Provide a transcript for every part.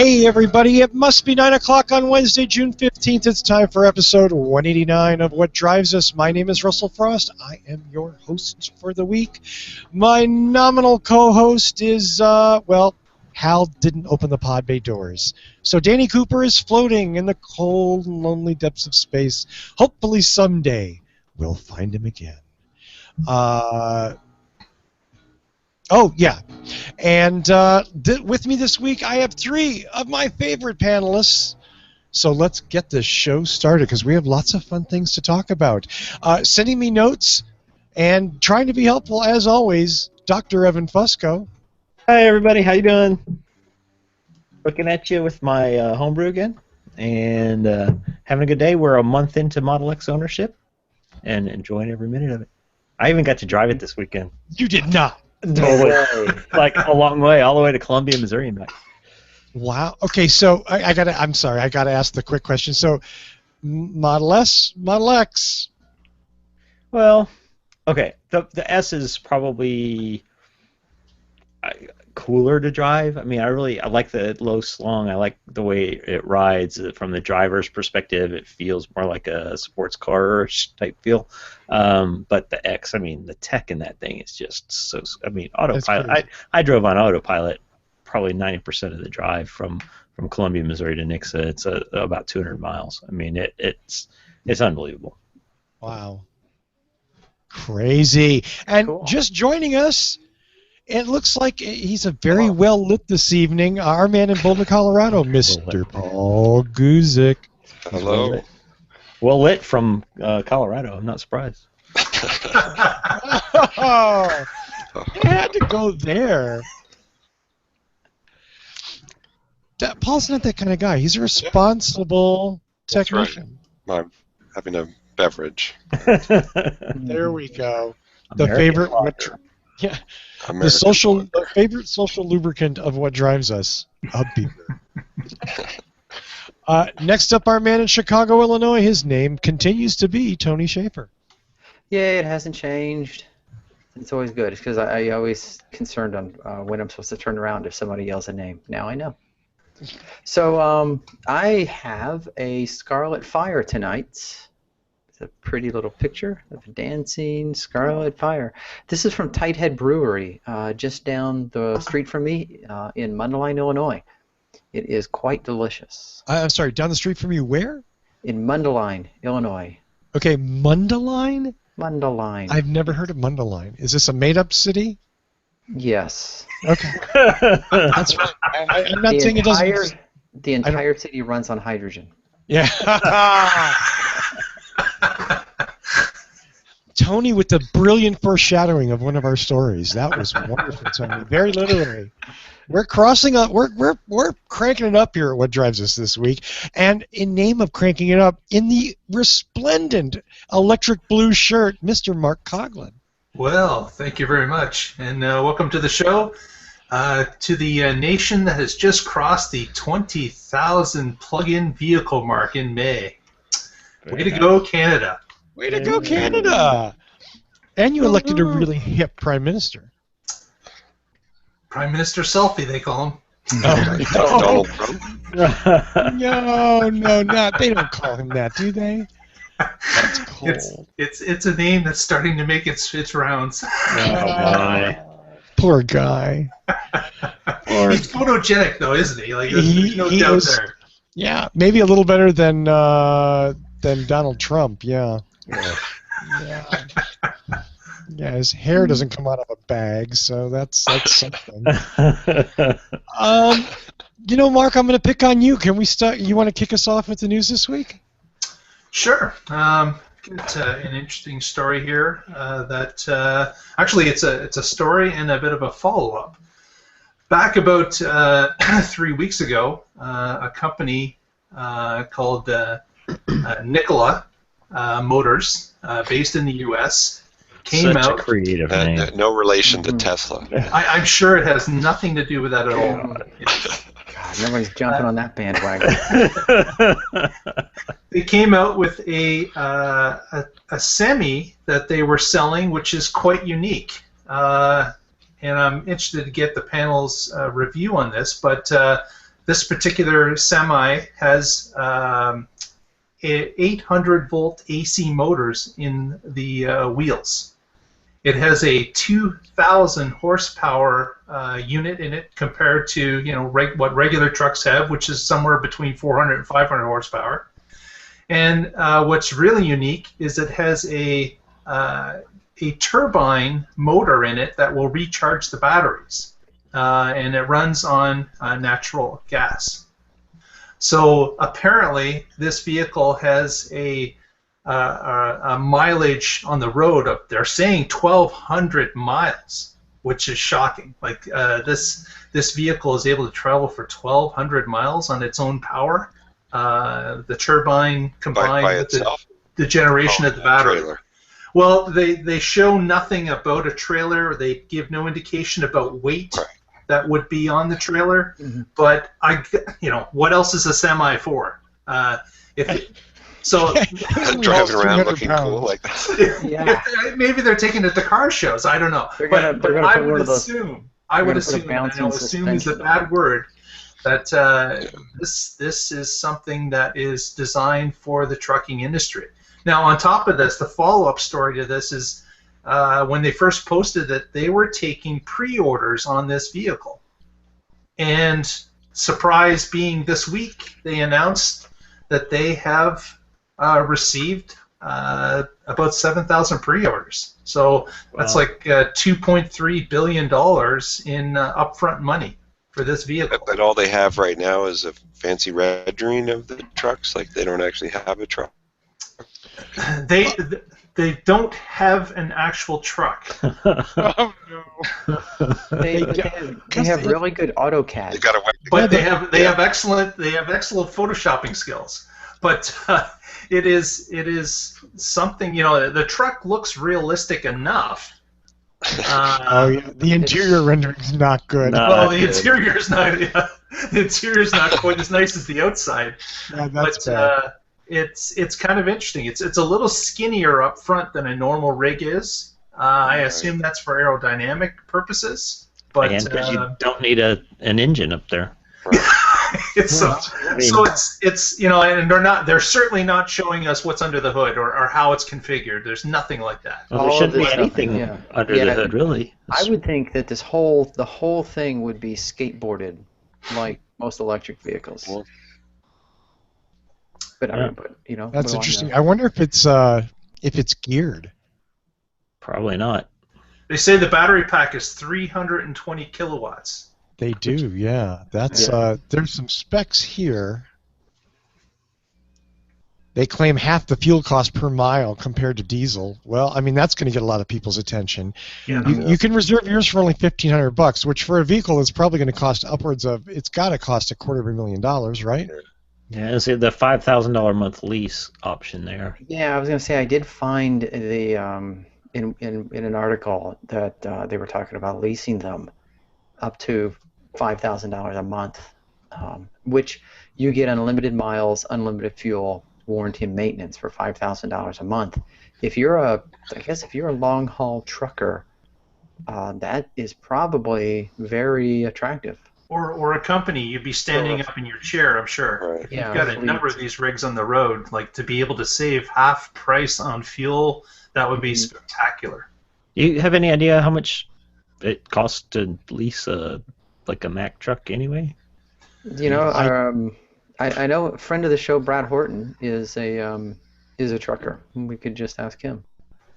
Hey everybody, it must be 9 o'clock on Wednesday, June 15th. It's time for episode 189 of What Drives Us. My name is Russell Frost. I am your host for the week. My nominal co-host is, Hal didn't open the pod bay doors. So Danny Cooper is floating in the cold and lonely depths of space. Hopefully someday we'll find him again. Oh, yeah. And with me this week, I have three of my favorite panelists. So let's get this show started because we have lots of fun things to talk about. Sending me notes and trying to be helpful, as always, Dr. Evan Fusco. Hi, everybody. How you doing? Looking at you with my homebrew again and having a good day. We're a month into Model X ownership and enjoying every minute of it. I even got to drive it this weekend. You did not. Totally. Like a long way, all the way to Columbia, Missouri and back. Wow. Okay, so I'm sorry, I gotta ask the quick question. So, Model S, Model X. Well, okay. The S is probably cooler to drive. I mean, I like the low slung. I like the way it rides from the driver's perspective. It feels more like a sports car-ish type feel. But the X, I mean, the tech in that thing is just so. I mean, autopilot. I drove on autopilot probably 90% of the drive from Columbia, Missouri to Nixa. It's about 200 miles. I mean, it's unbelievable. Wow. Crazy. And cool. Just joining us. It looks like he's a very well lit this evening. Our man in Boulder, Colorado, Mr. Paul Guzik. Hello. Well lit from Colorado. I'm not surprised. Oh, you had to go there. Paul's not that kind of guy. He's a responsible technician. Right. I'm having a beverage. There we go. The favorite. Yeah. The favorite social lubricant of what drives us, a beer. Next up, our man in Chicago, Illinois. His name continues to be Tony Schaefer. Yeah, it hasn't changed. It's always good. It's because I always concerned on when I'm supposed to turn around if somebody yells a name. Now I know. So I have a Scarlet Fire tonight. A pretty little picture of a dancing Scarlet Fire. This is from Tighthead Brewery, just down the street from me in Mundelein, Illinois. It is quite delicious. I'm sorry, down the street from you where? In Mundelein, Illinois. Okay, Mundelein? Mundelein. I've never heard of Mundelein. Is this a made-up city? Yes. Okay. That's right. I'm not saying it doesn't... The entire city runs on hydrogen. Yeah. Tony with the brilliant foreshadowing of one of our stories. That was wonderful, Tony. Very literary. We're cranking it up here at What Drives Us this week. And in name of cranking it up, in the resplendent electric blue shirt, Mr. Mark Coughlin. Well, thank you very much. And welcome to the show. To the nation that has just crossed the 20,000 plug-in vehicle mark in May. Way to go, Canada. Way to go, Canada! And you elected a really hip prime minister. Prime Minister Selfie, they call him. Donald Trump? No, not. They don't call him that, do they? That's cold. It's a name that's starting to make its rounds. Poor guy. He's photogenic, though, isn't he? Like, there's no doubt there. Yeah, maybe a little better than Donald Trump, yeah. Yeah, his hair doesn't come out of a bag, so that's something. Mark, I'm going to pick on you. Can we start? You want to kick us off with the news this week? Sure. It's an interesting story here. Actually, it's a story and a bit of a follow-up. Back about 3 weeks ago, a company called Nikola Motors, based in the U.S., came out. Such a creative name. No relation to Tesla. I'm sure it has nothing to do with that at all. God, everybody's jumping on that bandwagon. They came out with a semi that they were selling, which is quite unique. And I'm interested to get the panel's review on this, but this particular semi has 800-volt AC motors in the wheels. It has a 2,000 horsepower unit in it compared to what regular trucks have, which is somewhere between 400 and 500 horsepower. And what's really unique is it has a turbine motor in it that will recharge the batteries, and it runs on natural gas. So apparently, this vehicle has a mileage on the road of, they're saying 1,200 miles, which is shocking. Like this vehicle is able to travel for 1,200 miles on its own power. The turbine combined by with itself? the generation of the battery. Trailer. Well, they show nothing about a trailer. They give no indication about weight that would be on the trailer. Mm-hmm. But what else is a semi for? So driving around looking cool like that. Yeah. Maybe they're taking it to car shows. I don't know. But I would assume. I would assume. And I know assume is a bad word. That this is something that is designed for the trucking industry. Now, on top of this, the follow-up story to this is when they first posted that they were taking pre-orders on this vehicle. And surprise being this week, they announced that they have received about 7,000 pre-orders. So that's like $2.3 billion in upfront money for this vehicle. But all they have right now is a fancy rendering of the trucks. Like they don't actually have a truck. They don't have an actual truck. Oh no! They have really good AutoCAD. They got to But they have excellent photoshopping skills. But it is something, the truck looks realistic enough. The interior rendering's not good. Well, the interior's not. The interior's not quite as nice as the outside. Yeah, that's bad. It's kind of interesting. It's a little skinnier up front than a normal rig is. I assume that's for aerodynamic purposes. But because you don't need an engine up there. it's and they're certainly not showing us what's under the hood or how it's configured. There's nothing like that. Well, there shouldn't be anything under the hood, really. I would think that the whole thing would be skateboarded, like most electric vehicles. Well, but that's interesting. I wonder if it's geared. Probably not. They say the battery pack is 320 kilowatts. They do, yeah. That's there's some specs here. They claim half the fuel cost per mile compared to diesel. Well, I mean that's going to get a lot of people's attention. Yeah. You can reserve yours for only $1,500, which for a vehicle is probably going to cost upwards of. It's got to cost $250,000, right? Yeah, it's the $5,000 a month lease option there. Yeah, I was going to say I did find the in an article that they were talking about leasing them up to $5,000 a month, which you get unlimited miles, unlimited fuel, warranty and maintenance for $5,000 a month. If you're a long haul trucker, that is probably very attractive. Or a company, you'd be standing up in your chair, I'm sure. Right. You've got a number of these rigs on the road, like to be able to save half price on fuel, that would be spectacular. You have any idea how much it costs to lease a Mack truck anyway? I know a friend of the show, Brad Horton, is a trucker. We could just ask him,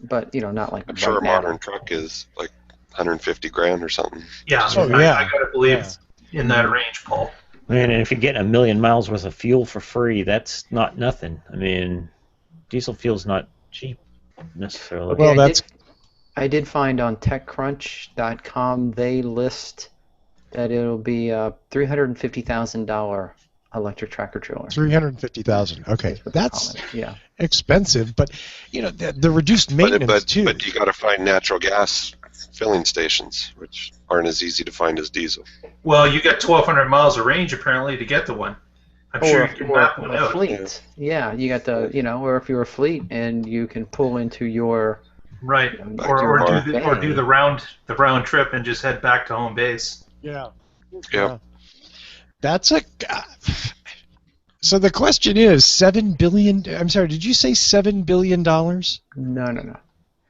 but not like. I'm sure a modern truck is like $150,000 or something. Yeah, Oh, yeah. I gotta believe in that range, Paul. Man, and if you get 1 million miles worth of fuel for free, that's not nothing. I mean, diesel fuel's not cheap necessarily. Well, I did find on TechCrunch.com they list that it'll be a $350,000 electric tractor trailer. $350,000. Okay, that's yeah. expensive, but the reduced maintenance too. But you got to find natural gas filling stations, which aren't as easy to find as diesel. Well, you got 1,200 miles of range apparently to get the one. I'm sure you can map one out. Fleet. Yeah, you got the or if you're a fleet and you can pull into your right, or do the round trip and just head back to home base. Yeah. Yeah. That's a. So the question is $7 billion. I'm sorry. Did you say $7 billion? No.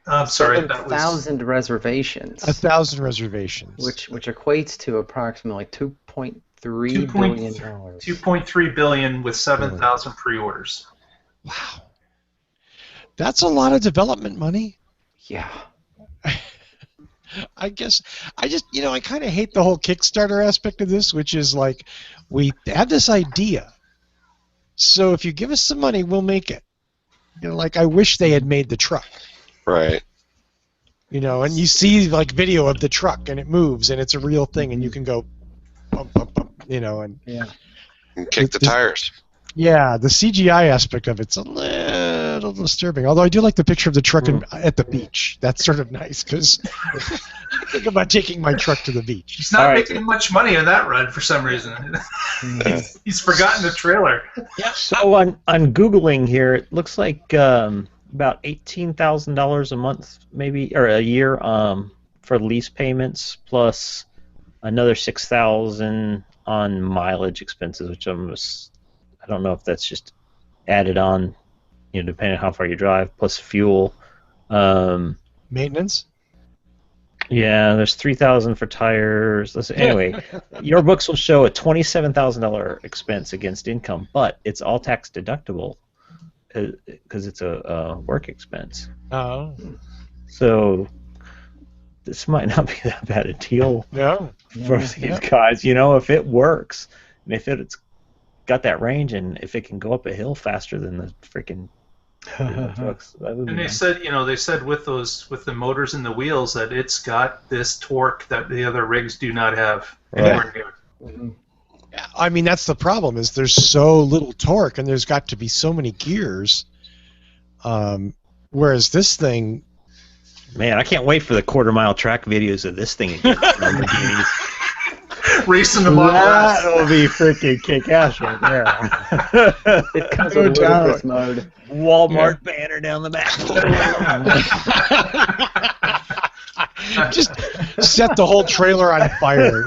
I'm sorry, that was 7,000 reservations. 1,000 reservations. Which equates to approximately $2.3 billion. 2.3 billion with 7,000 pre-orders. Wow. That's a lot of development money. Yeah. I guess I kind of hate the whole Kickstarter aspect of this, which is like we have this idea. So if you give us some money, we'll make it. Like I wish they had made the truck. Right. And you see like video of the truck and it moves and it's a real thing and you can go bump, bump, bump, and Yeah. And kick the tires. Yeah, the CGI aspect of it's a little disturbing. Although I do like the picture of the truck at the beach. That's sort of nice because I think about taking my truck to the beach. He's not making much money on that run for some reason. He's forgotten the trailer. Yeah. So on Googling here, it looks like about $18,000 a month, maybe, or a year, for lease payments, plus another $6,000 on mileage expenses, which I don't know if that's just added on, depending on how far you drive, plus fuel. Maintenance? Yeah, there's $3,000 for tires. Anyway, your books will show a $27,000 expense against income, but it's all tax deductible because it's a work expense. Oh. So this might not be that bad a deal for these guys. If it works, and if it's got that range, and if it can go up a hill faster than the freaking trucks, that would be nice. They said with the motors and the wheels that it's got this torque that the other rigs do not have anywhere near. Mm-hmm. I mean, that's the problem is there's so little torque and there's got to be so many gears. Whereas this thing, man, I can't wait for the quarter-mile track videos of this thing again. Racing the Model S. That'll be freaking kick-ass right there. It comes with ludicrous mode. Walmart banner down the back. Just set the whole trailer on fire.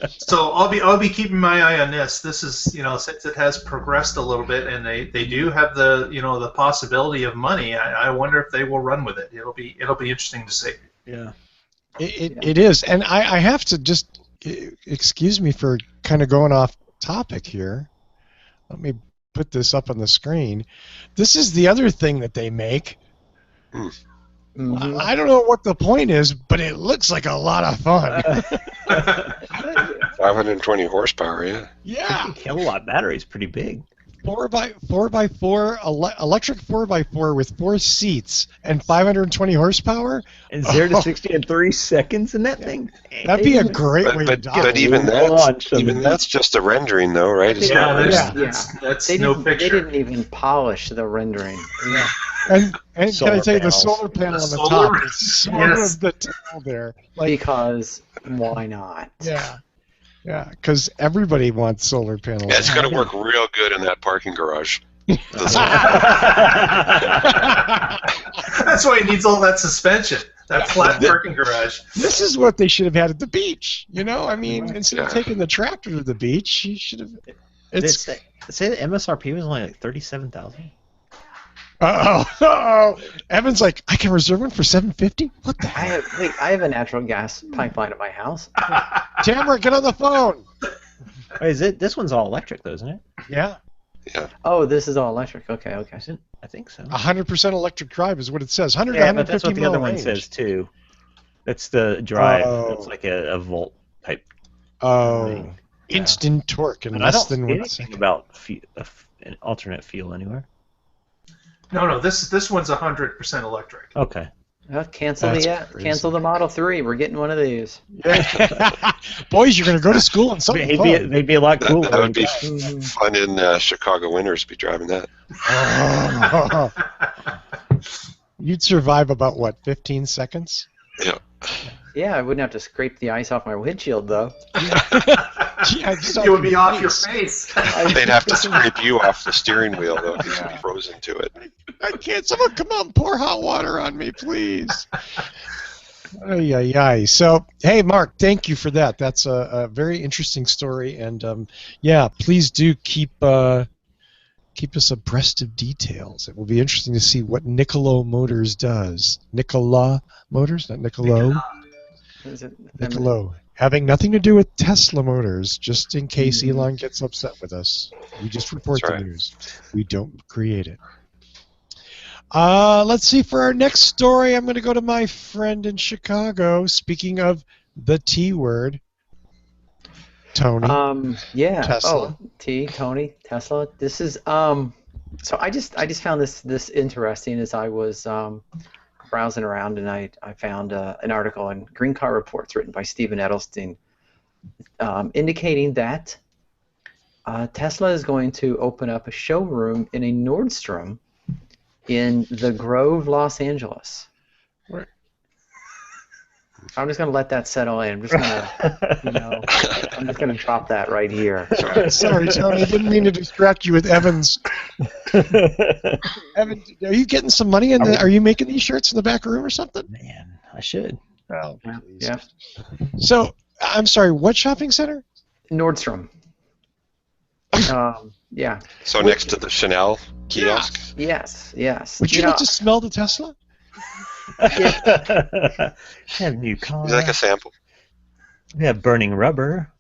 So I'll be keeping my eye on this. This is since it has progressed a little bit and they do have the possibility of money. I wonder if they will run with it. It'll be interesting to see. Yeah. It is, and I have to just excuse me for kind of going off topic here. Let me put this up on the screen. This is the other thing that they make. Mm-hmm. I don't know what the point is, but it looks like a lot of fun. 520 horsepower, yeah. Yeah. Kilowatt battery is pretty big. 4x4 electric 4x4 with 4 seats and 520 horsepower. And 0 to 60 in 3 seconds in that thing. That'd be a great way to die. But even that's just a rendering, though, right? It's that's they no didn't, picture. They didn't even polish the rendering. Yeah. And can I tell you, the panels. solar panel on the top is sort of the tail there. Because why not? Yeah. Yeah, because everybody wants solar panels. Yeah, it's going to work real good in that parking garage. That's why it needs all that suspension, that flat parking garage. This is what they should have had at the beach. I mean, instead of taking the tractor to the beach, you should have. Say the MSRP was only like $37,000. Uh-oh. Evan's like, I can reserve one for $750? What the hell? I have a natural gas pipeline at my house. Tamara, get on the phone. Wait, this one's all electric, though, isn't it? Yeah. Yeah. Oh, this is all electric. Okay. I think so. 100% electric drive is what it says. 100 Yeah, to but that's 150 what the other mile one range. says, too. That's the drive. Oh. It's like a volt type. Oh. thing. Instant torque in But I less don't than see 1 anything second. about an alternate fuel anywhere. No, this one's 100% electric. Okay. Cancel That's crazy. cancel the Model 3. We're getting one of these. Boys, you're going to go to school and something fun. They'd be a lot cooler. That would be fun in Chicago winters to be driving that. Oh. You'd survive about, 15 seconds? Yeah. Yeah, I wouldn't have to scrape the ice off my windshield, though. It would be off your face. They'd have to scrape you off the steering wheel, though, because you'd be frozen to it. I can't. Someone come out and pour hot water on me, please. Ay, ay, ay. So, hey, Mark, thank you for that. That's a very interesting story, and yeah, please do keep us abreast of details. It will be interesting to see what Nikola Motors does. Nikola Motors, not Nicolo. Is it Nicolo. Having nothing to do with Tesla Motors, just in case Mhm. Elon gets upset with us. We just report That's the right. news. We don't create it. Let's see, for our next story, I'm going to go to my friend in Chicago. Speaking of the T word, Tony, Yeah. Tesla. Oh, Tony, Tesla. This is so I just found this interesting as I was browsing around, and I found an article in Green Car Reports written by Stephen Edelstein, indicating that Tesla is going to open up a showroom in a Nordstrom in the Grove, Los Angeles. Where- I'm just going to let that settle in. I'm just going to, I'm just going to drop that right here. Sorry, Tony, I didn't mean to distract you with Evan's. Evan, are you getting some money in the? Are you making these shirts in the back room or something? Man, I should. Oh, Yeah, please. yeah. So, I'm sorry. What shopping center? Nordstrom. Yeah. So next to the Chanel kiosk. Yes. Yes. Would you like to smell the Tesla? Have new car. Would you like a sample? We have burning rubber.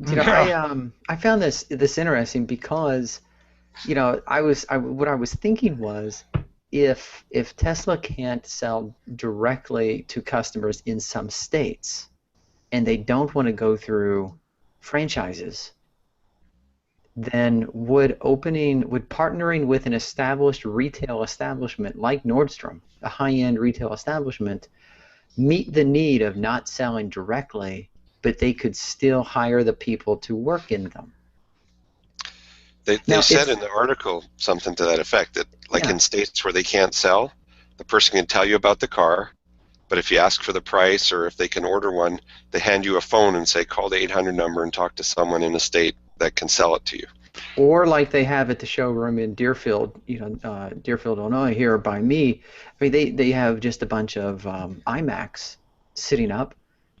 I found this interesting because, what I was thinking was, if Tesla can't sell directly to customers in some states, and they don't want to go through franchises, then would partnering with an established retail establishment like Nordstrom, a high-end retail establishment, meet the need of not selling directly, but they could still hire the people to work in them? They Now, said in the article something to that effect, that like in states where they can't sell, the person can tell you about the car, but if you ask for the price or if they can order one, they hand you a phone and say, call the 800 number and talk to someone in a state that can sell it to you. Or like they have at the showroom in Deerfield, Deerfield, Illinois, here by me. I mean, they have just a bunch of iMacs sitting up,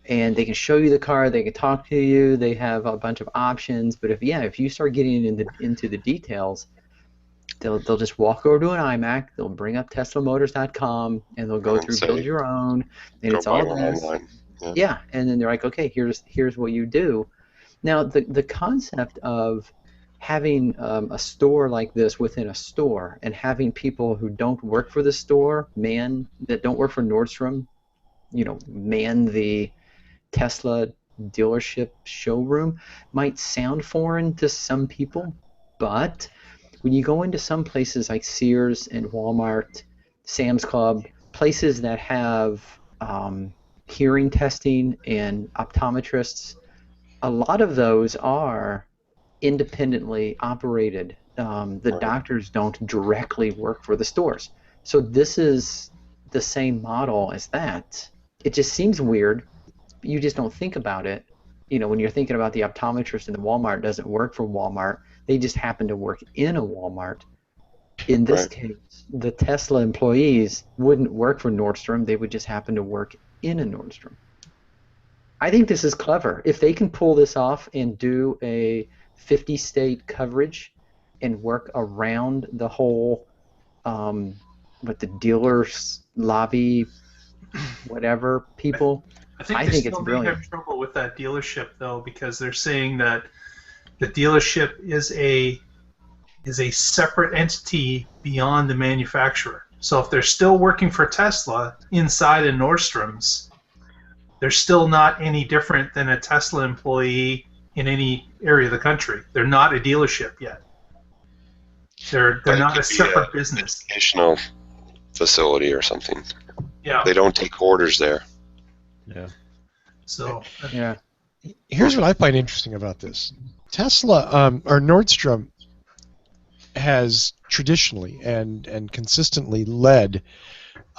and they can show you the car, they can talk to you, they have a bunch of options. But if you start getting into the details, they'll just walk over to an iMac, they'll bring up TeslaMotors.com, and they'll go through build your own, and it's all this. Online. Yeah, and then they're like, okay, here's what you do. Now the concept of having a store like this within a store, and having people who don't work for the store, that don't work for Nordstrom, man the Tesla dealership showroom, might sound foreign to some people, but when you go into some places like Sears and Walmart, Sam's Club, places that have hearing testing and optometrists, a lot of those are independently operated. The doctors don't directly work for the stores. So this is the same model as that. It just seems weird. You just don't think about it. When you're thinking about the optometrist in the Walmart doesn't work for Walmart. They just happen to work in a Walmart. In this case, the Tesla employees wouldn't work for Nordstrom. They would just happen to work in a Nordstrom. I think this is clever. If they can pull this off and do a 50-state coverage and work around the whole, the dealers lobby, whatever people, I think it's brilliant. Have trouble with that dealership though, because they're saying that the dealership is a separate entity beyond the manufacturer. So if they're still working for Tesla inside a Nordstrom's, they're still not any different than a Tesla employee in any area of the country. They're not a dealership yet. They're not a separate business. Educational facility or something. Yeah. They don't take orders there. Yeah. So. Yeah. Here's what I find interesting about this. Tesla, or Nordstrom, has traditionally and consistently led,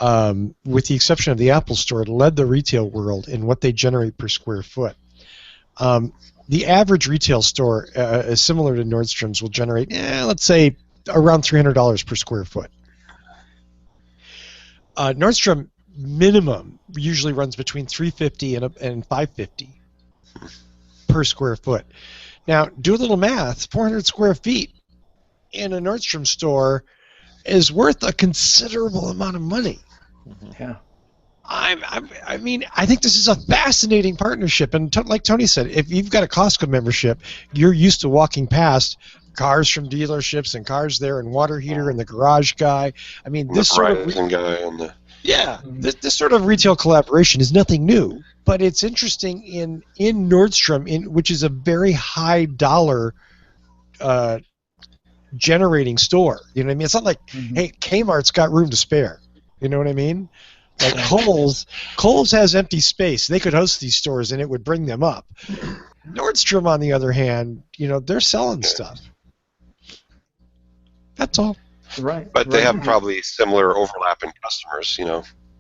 with the exception of the Apple Store, led the retail world in what they generate per square foot. The average retail store, similar to Nordstrom's, will generate, let's say, around $300 per square foot. Nordstrom minimum usually runs between $350 and $550 per square foot. Now, do a little math. 400 square feet in a Nordstrom store is worth a considerable amount of money. Yeah. I mean, I think this is a fascinating partnership. And like Tony said, if you've got a Costco membership, you're used to walking past cars from dealerships and cars there and water heater and the garage guy. I mean, And this the sort of Verizon guy and the this sort of retail collaboration is nothing new, but it's interesting in Nordstrom, which is a very high dollar generating store. You know what I mean? It's not like, hey, Kmart's got room to spare. You know what I mean? Like Kohl's has empty space. They could host these stores and it would bring them up. Nordstrom, on the other hand, they're selling stuff. That's all. Right. But they have probably similar overlap in customers.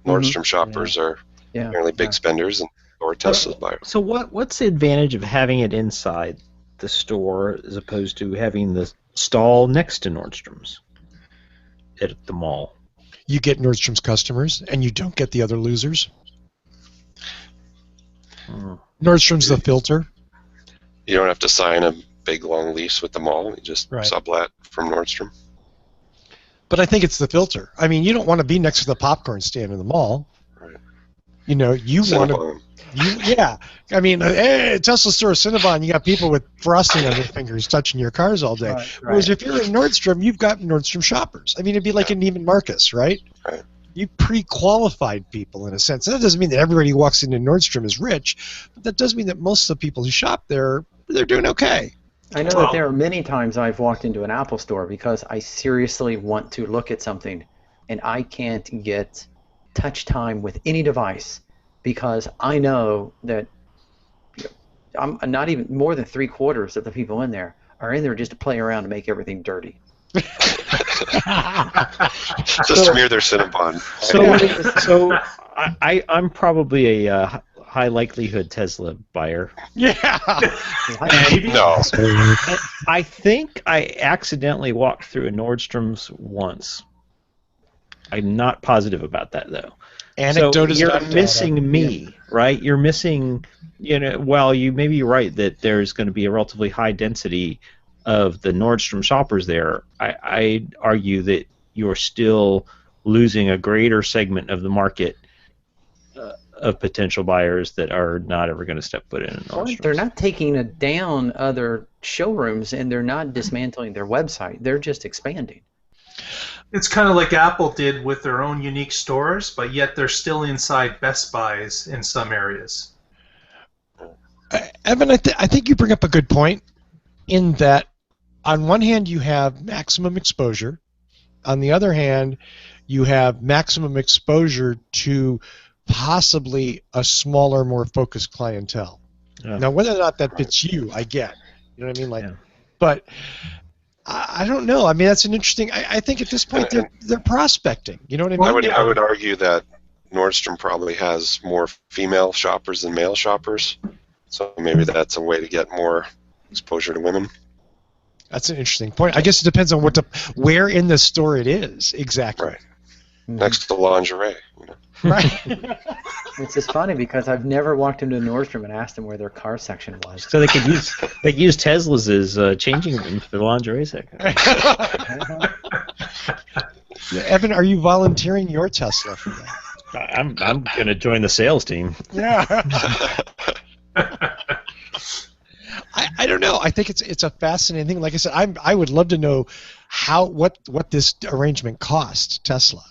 Nordstrom shoppers are apparently big spenders or Tesla buyers. So what's the advantage of having it inside the store as opposed to having the stall next to Nordstrom's at the mall? You get Nordstrom's customers, and you don't get the other losers. Nordstrom's the filter. You don't have to sign a big long lease with the mall. You just sublet from Nordstrom. But I think it's the filter. I mean, you don't want to be next to the popcorn stand in the mall. Right. You want to. I mean, hey, Tesla store, Cinnabon, you got people with frosting on their fingers touching your cars all day. Right. Whereas if you're in Nordstrom, you've got Nordstrom shoppers. I mean, it'd be like a Neiman Marcus, right? Right. You pre-qualified people in a sense. And that doesn't mean that everybody who walks into Nordstrom is rich, but that does mean that most of the people who shop there, they're doing okay. I know that there are many times I've walked into an Apple store because I seriously want to look at something, and I can't get touch time with any device because I know that I'm not even more than 3/4 of the people in there are in there just to play around to make everything dirty. Just smear their Cinnabon. So I'm probably a high likelihood Tesla buyer. Yeah. No. I think I accidentally walked through a Nordstrom's once. I'm not positive about that though. Anecdote is you're not missing me, right? You're missing, well, you may be right that there's going to be a relatively high density of the Nordstrom shoppers there. I'd argue that you're still losing a greater segment of the market of potential buyers that are not ever going to step foot in a Nordstrom. They're not taking down other showrooms, and they're not dismantling their website. They're just expanding. It's kind of like Apple did with their own unique stores, but yet they're still inside Best Buys in some areas. Evan, I think you bring up a good point in that on one hand you have maximum exposure. On the other hand, you have maximum exposure to possibly a smaller, more focused clientele. Yeah. Now, whether or not that fits you, I get. You know what I mean? But I don't know. I mean, that's an interesting. I think at this point they're prospecting. You know what I mean? I would argue that Nordstrom probably has more female shoppers than male shoppers, so maybe that's a way to get more exposure to women. That's an interesting point. I guess it depends on where in the store it is exactly. Right. Next to lingerie. Right. It's just funny because I've never walked into Nordstrom and asked them where their car section was. So they could use Teslas as changing rooms for the lingerie section. Evan, are you volunteering your Tesla for that? I'm going to join the sales team. Yeah. I don't know. I think it's a fascinating thing. Like I said, I would love to know what this arrangement cost Tesla.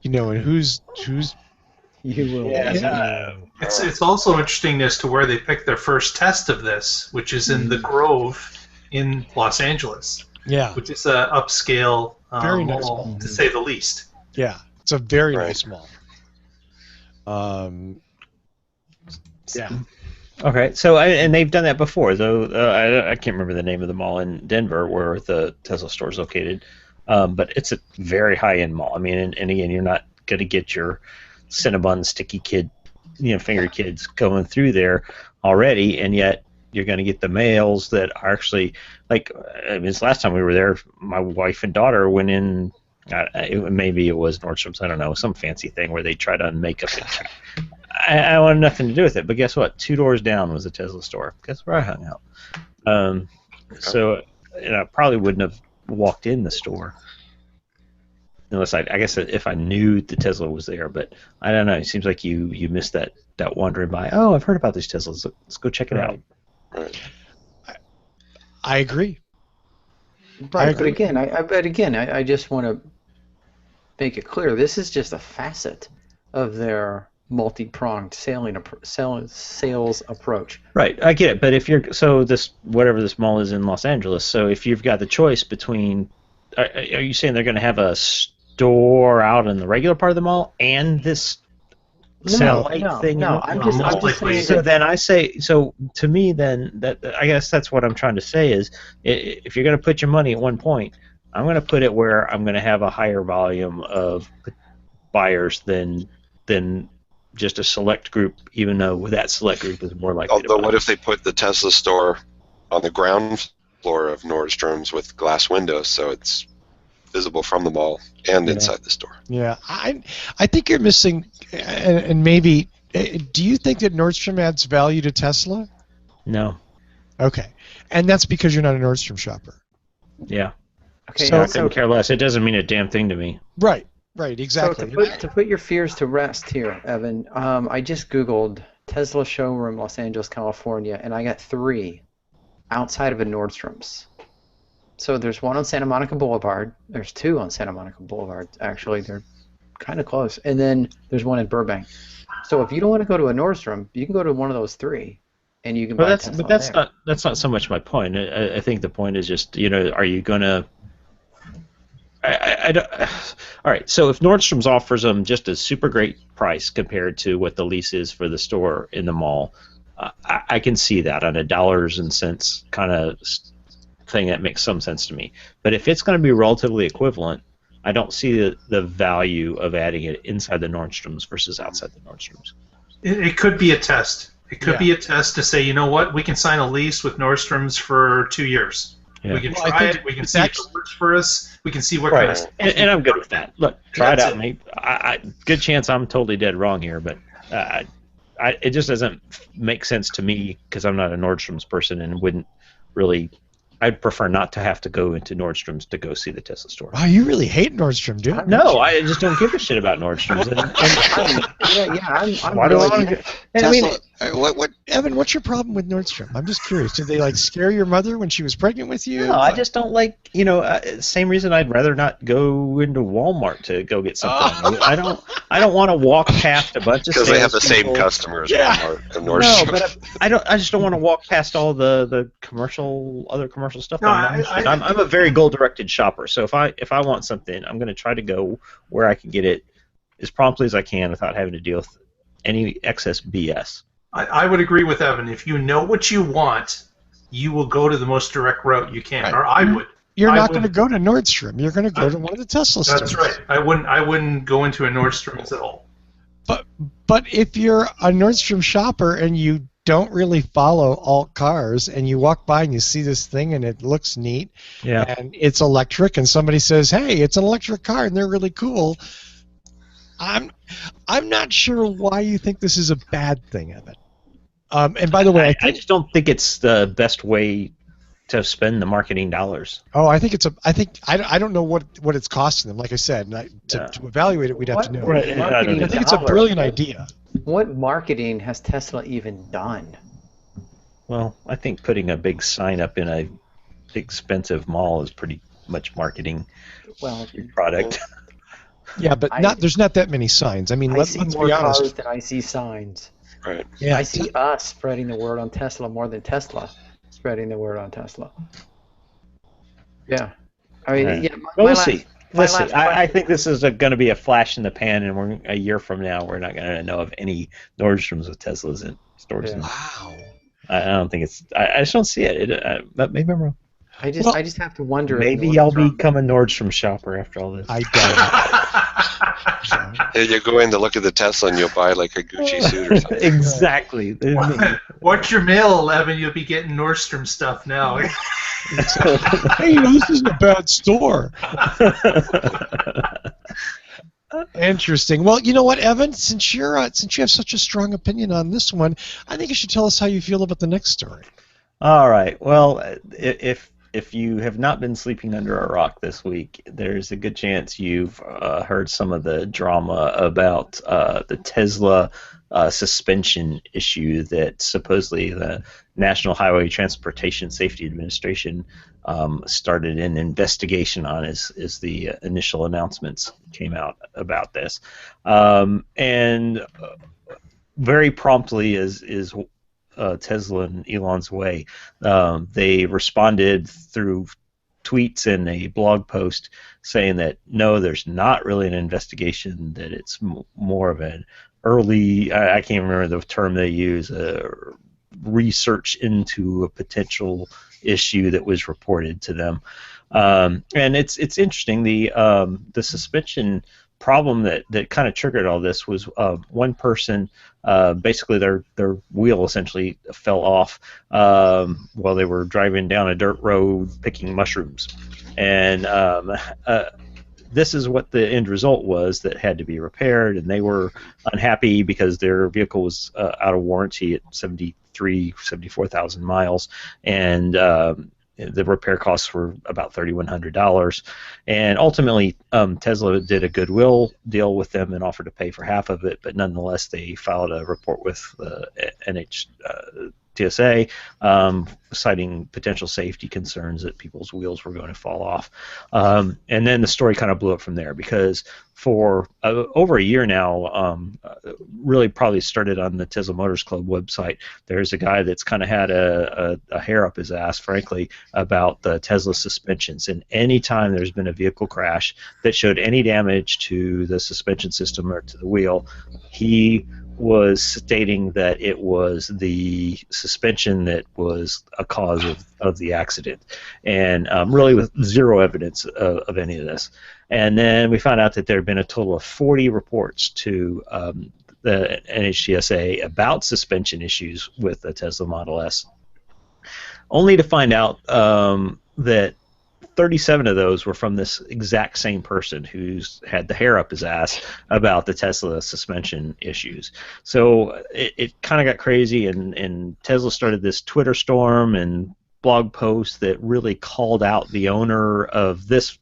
And who's you will. Yeah. It's also interesting as to where they picked their first test of this, which is in the Grove in Los Angeles. Yeah. Which is a upscale very nice mall, to say the least. Yeah, it's a very nice mall. Yeah. Okay, so and they've done that before, though. I can't remember the name of the mall in Denver where the Tesla store is located, but it's a very high-end mall. I mean, and again, you're not going to get your Cinnabon sticky kid, finger kids going through there already, and yet you're going to get the males that are actually like. I mean, this last time we were there, my wife and daughter went in Maybe it was Nordstrom's. I don't know, some fancy thing where they try to make up. I wanted nothing to do with it, but guess what? 2 doors down was a Tesla store. Guess where I hung out? So I probably wouldn't have walked in the store unless I guess if I knew the Tesla was there. But I don't know. It seems like you missed that wandering by. Oh, I've heard about these Teslas. Let's go check it out. Right. I agree. Right, but again, I just want to make it clear. This is just a facet of their multi-pronged sales approach. Right, I get it. But if you're whatever this mall is in Los Angeles, so if you've got the choice between, are you saying they're going to have a store out in the regular part of the mall and this satellite thing? No, I'm just saying. So then I say, so to me, then that I guess that's what I'm trying to say is, if you're going to put your money at one point, I'm going to put it where I'm going to have a higher volume of buyers than just a select group, even though that select group is more likely. Although, what if they put the Tesla store on the ground floor of Nordstrom's with glass windows, so it's visible from the mall and inside the store? Yeah, I think you're missing, and maybe, do you think that Nordstrom adds value to Tesla? No. Okay, and that's because you're not a Nordstrom shopper. Yeah. Okay, So I couldn't care less. It doesn't mean a damn thing to me. Right, exactly. So to put your fears to rest here, Evan, I just Googled Tesla showroom Los Angeles, California, and I got 3 outside of a Nordstrom's. So there's one on Santa Monica Boulevard. There's 2 on Santa Monica Boulevard, actually. They're kind of close. And then there's one in Burbank. So if you don't want to go to a Nordstrom, you can go to one of those 3, and you can buy a Tesla there. That's not so much my point. I think the point is just, are you going to... I don't, all right, so if Nordstrom's offers them just a super great price compared to what the lease is for the store in the mall, I can see that on a dollars and cents kind of thing. That makes some sense to me. But if it's going to be relatively equivalent, I don't see the value of adding it inside the Nordstrom's versus outside the Nordstrom's. It could be a test. It could be a test to say, you know what, we can sign a lease with Nordstrom's for 2 years. Yeah. We can try it. We can see if it works for us. We can see what kind of stuff. And I'm good with that. Look, try it out. Maybe good chance I'm totally dead wrong here, but it just doesn't make sense to me because I'm not a Nordstrom's person and wouldn't really. I'd prefer not to have to go into Nordstrom's to go see the Tesla store. Wow, you really hate Nordstrom, dude. No, I just don't give a shit about Nordstrom's. Why do I want to? I mean, what, Evan? What's your problem with Nordstrom? I'm just curious. Did they scare your mother when she was pregnant with you? No, I just don't like. Same reason I'd rather not go into Walmart to go get something. I don't want to walk past a bunch of because they have the same customers. Walmart and Nordstrom. No, but I just don't want to walk past all the other commercial stuff. No, I'm a very goal-directed shopper, so if I want something, I'm going to try to go where I can get it as promptly as I can without having to deal with any excess BS. I would agree with Evan. If you know what you want, you will go to the most direct route you can, or I would. You're not going to go to Nordstrom. You're going to go to one of the Tesla stores. That's right. I wouldn't go into a Nordstrom's at all. But if you're a Nordstrom shopper and you don't really follow alt cars and you walk by and you see this thing and it looks neat and it's electric and somebody says, hey, it's an electric car and they're really cool, I'm not sure why you think this is a bad thing, Evan. And by the way, I just don't think it's the best way to spend the marketing dollars. Oh, I think I don't know what it's costing them. Like I said, to evaluate it, we'd have to know. Right. I think it's a brilliant idea. What marketing has Tesla even done? Well, I think putting a big sign up in a expensive mall is pretty much marketing your product. Yeah, but there's not that many signs. I mean, let's be honest. I see more cars than I see signs. Right. Yeah. I see us spreading the word on Tesla more than Tesla spreading the word on Tesla. Yeah. I mean, we'll see. Listen, I think this is going to be a flash in the pan, and a year from now, we're not going to know of any Nordstroms with Teslas in stores. Yeah. Wow. I don't think it's. I just don't see it. But maybe I'm wrong. I just have to wonder. Maybe I'll become a Nordstrom shopper after all this. I don't. You go in to look at the Tesla and you'll buy like a Gucci suit or something. Exactly. Watch your mail, 11. You'll be getting Nordstrom stuff now. Hey, this isn't a bad store. Interesting. Well, you know what, Evan? Since you have such a strong opinion on this one, I think you should tell us how you feel about the next story. All right. Well, if you have not been sleeping under a rock this week, there's a good chance you've heard some of the drama about the Tesla suspension issue that supposedly the National Highway Transportation Safety Administration started an investigation on as the initial announcements came out about this. And very promptly is Tesla and Elon's way. They responded through tweets and a blog post saying that no, there's not really an investigation, that it's more of an early, I can't remember the term they use, research into a potential issue that was reported to them. And it's interesting, the suspension problem that kind of triggered all this was one person, basically their wheel essentially fell off while they were driving down a dirt road picking mushrooms, and this is what the end result was, that had to be repaired, and they were unhappy because their vehicle was out of warranty at 74,000 miles, and the repair costs were about $3,100, and ultimately Tesla did a goodwill deal with them and offered to pay for half of it, but nonetheless they filed a report with the TSA, citing potential safety concerns that people's wheels were going to fall off. And then the story kind of blew up from there, because for over a year now, really probably started on the Tesla Motors Club website, there's a guy that's kind of had a hair up his ass, frankly, about the Tesla suspensions. And any time there's been a vehicle crash that showed any damage to the suspension system or to the wheel, he was stating that it was the suspension that was a cause of the accident, and really with zero evidence of any of this. And then we found out that there had been a total of 40 reports to the NHTSA about suspension issues with the Tesla Model S, only to find out that 37 of those were from this exact same person who's had the hair up his ass about the Tesla suspension issues. So it kind of got crazy, and Tesla started this Twitter storm and blog post that really called out the owner of this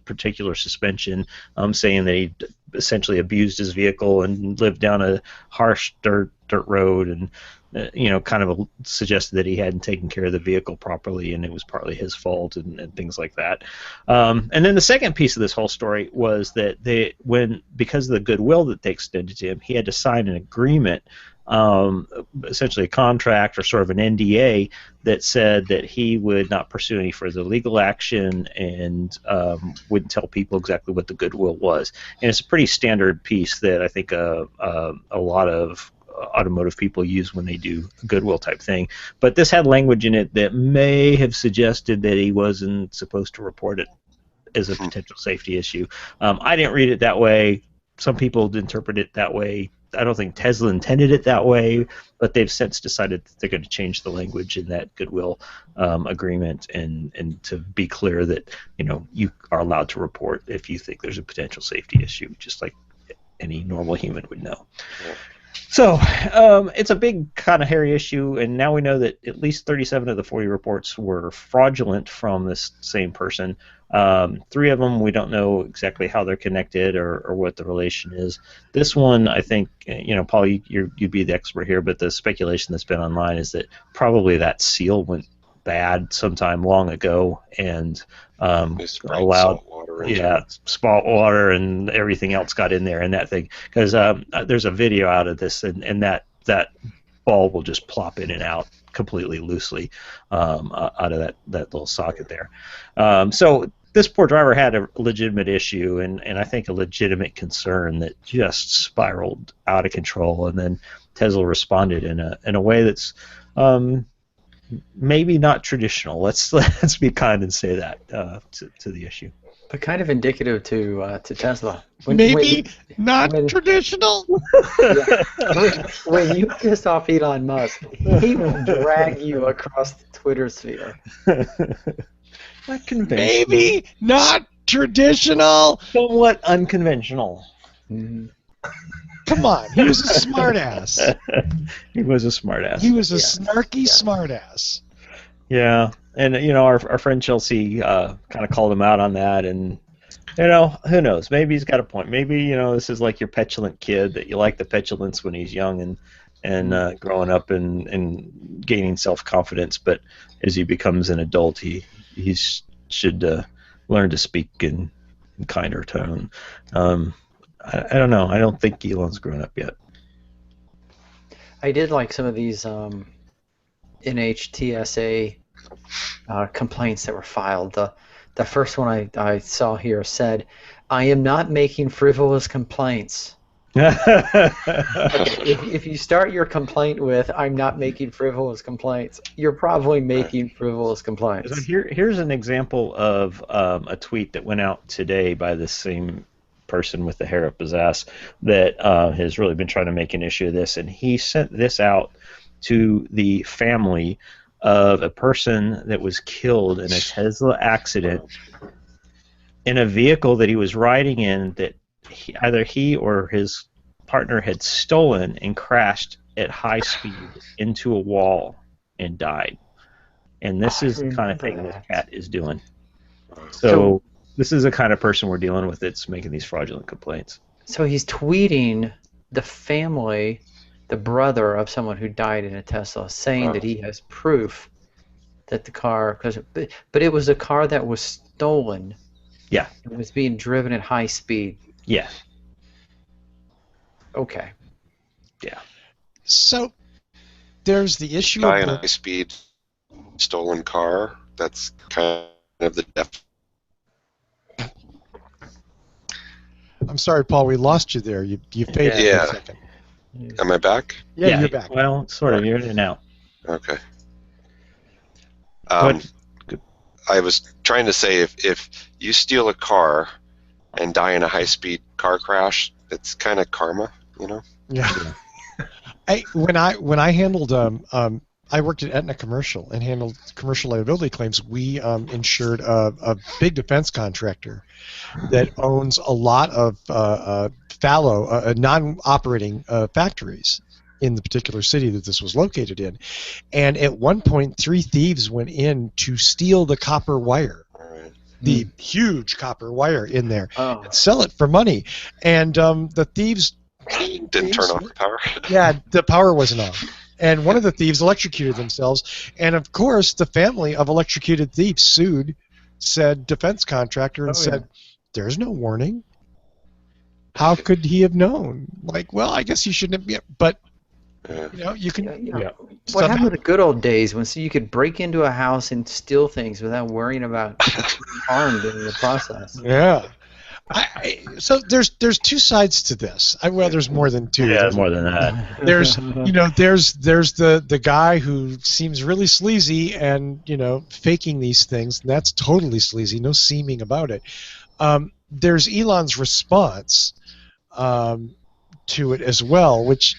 particular suspension, saying that he essentially abused his vehicle and lived down a harsh dirt road, and kind of suggested that he hadn't taken care of the vehicle properly, and it was partly his fault, and things like that. And then the second piece of this whole story was that because of the goodwill that they extended to him, he had to sign an agreement, essentially a contract or sort of an NDA, that said that he would not pursue any further legal action and wouldn't tell people exactly what the goodwill was. And it's a pretty standard piece that I think a lot of automotive people use when they do a goodwill type thing. But this had language in it that may have suggested that he wasn't supposed to report it as a potential safety issue. I didn't read it that way. Some people interpret it that way. I don't think Tesla intended it that way, but they've since decided that they're going to change the language in that goodwill agreement, and to be clear that you are allowed to report if you think there's a potential safety issue, just like any normal human would know. Yeah. So it's a big kind of hairy issue, and now we know that at least 37 of the 40 reports were fraudulent from this same person. 3 of them, we don't know exactly how they're connected or what the relation is. This one, I think, Paul, you'd be the expert here, but the speculation that's been online is that probably that seal went bad sometime long ago, and allowed salt water and everything else got in there, and that thing, because there's a video out of this, and that ball will just plop in and out completely loosely out of that little socket there. So this poor driver had a legitimate issue, and I think a legitimate concern that just spiraled out of control, and then Tesla responded in a way that's maybe not traditional. Let's be kind and say that to the issue. But kind of indicative to Tesla. Not traditional. When you piss off Elon Musk, he will drag you across the Twitter sphere. Maybe not traditional. Somewhat unconventional. Mhm. Come on, he was a smartass. He was a smartass. He was a Yes. snarky Yeah. smartass. Yeah, and our friend Chelsea kind of called him out on that, and who knows? Maybe he's got a point. Maybe this is like your petulant kid that you like the petulance when he's young and growing up and gaining self confidence, but as he becomes an adult, he should learn to speak in kinder tone. I don't know. I don't think Elon's grown up yet. I did like some of these NHTSA complaints that were filed. The first one I saw here said, "I am not making frivolous complaints." If you start your complaint with, "I'm not making frivolous complaints," you're probably making frivolous complaints. So here's an example of a tweet that went out today by the same person with the hair up his ass that has really been trying to make an issue of this, and he sent this out to the family of a person that was killed in a Tesla accident in a vehicle that he was riding in that either he or his partner had stolen and crashed at high speed into a wall and died. And this is the kind of thing this cat is doing. So this is the kind of person we're dealing with that's making these fraudulent complaints. So he's tweeting the family, the brother of someone who died in a Tesla, saying that he has proof that the car, but it was a car that was stolen. Yeah. It was being driven at high speed. Yeah. Okay. Yeah. So there's the issue Guy of in a the, high-speed stolen car. That's kind of the I'm sorry, Paul, we lost you there. You faded for Yeah. a second. Am I back? Yeah, you're back. Well, sort of. You're in and out. Okay. But I was trying to say if you steal a car and die in a high-speed car crash, it's kind of karma, Yeah. When I handled I worked at Aetna Commercial and handled commercial liability claims. We insured a big defense contractor that owns a lot of fallow, non-operating factories in the particular city that this was located in. And at one point, 3 thieves went in to steal the copper wire, the huge copper wire in there, and sell it for money. And the thieves Didn't turn off the power. Yeah, the power wasn't on. And one of the thieves electrocuted themselves. And of course, the family of electrocuted thieves sued said defense contractor and said, "There's no warning. How could he have known?" Like, well, I guess he shouldn't have. But you can. What happened to the good old days when you could break into a house and steal things without worrying about being harmed in the process? Yeah. So there's 2 sides to this. Well, there's more than 2. Yeah, more than that. There's there's the guy who seems really sleazy and faking these things, and that's totally sleazy, no seeming about it. There's Elon's response to it as well, which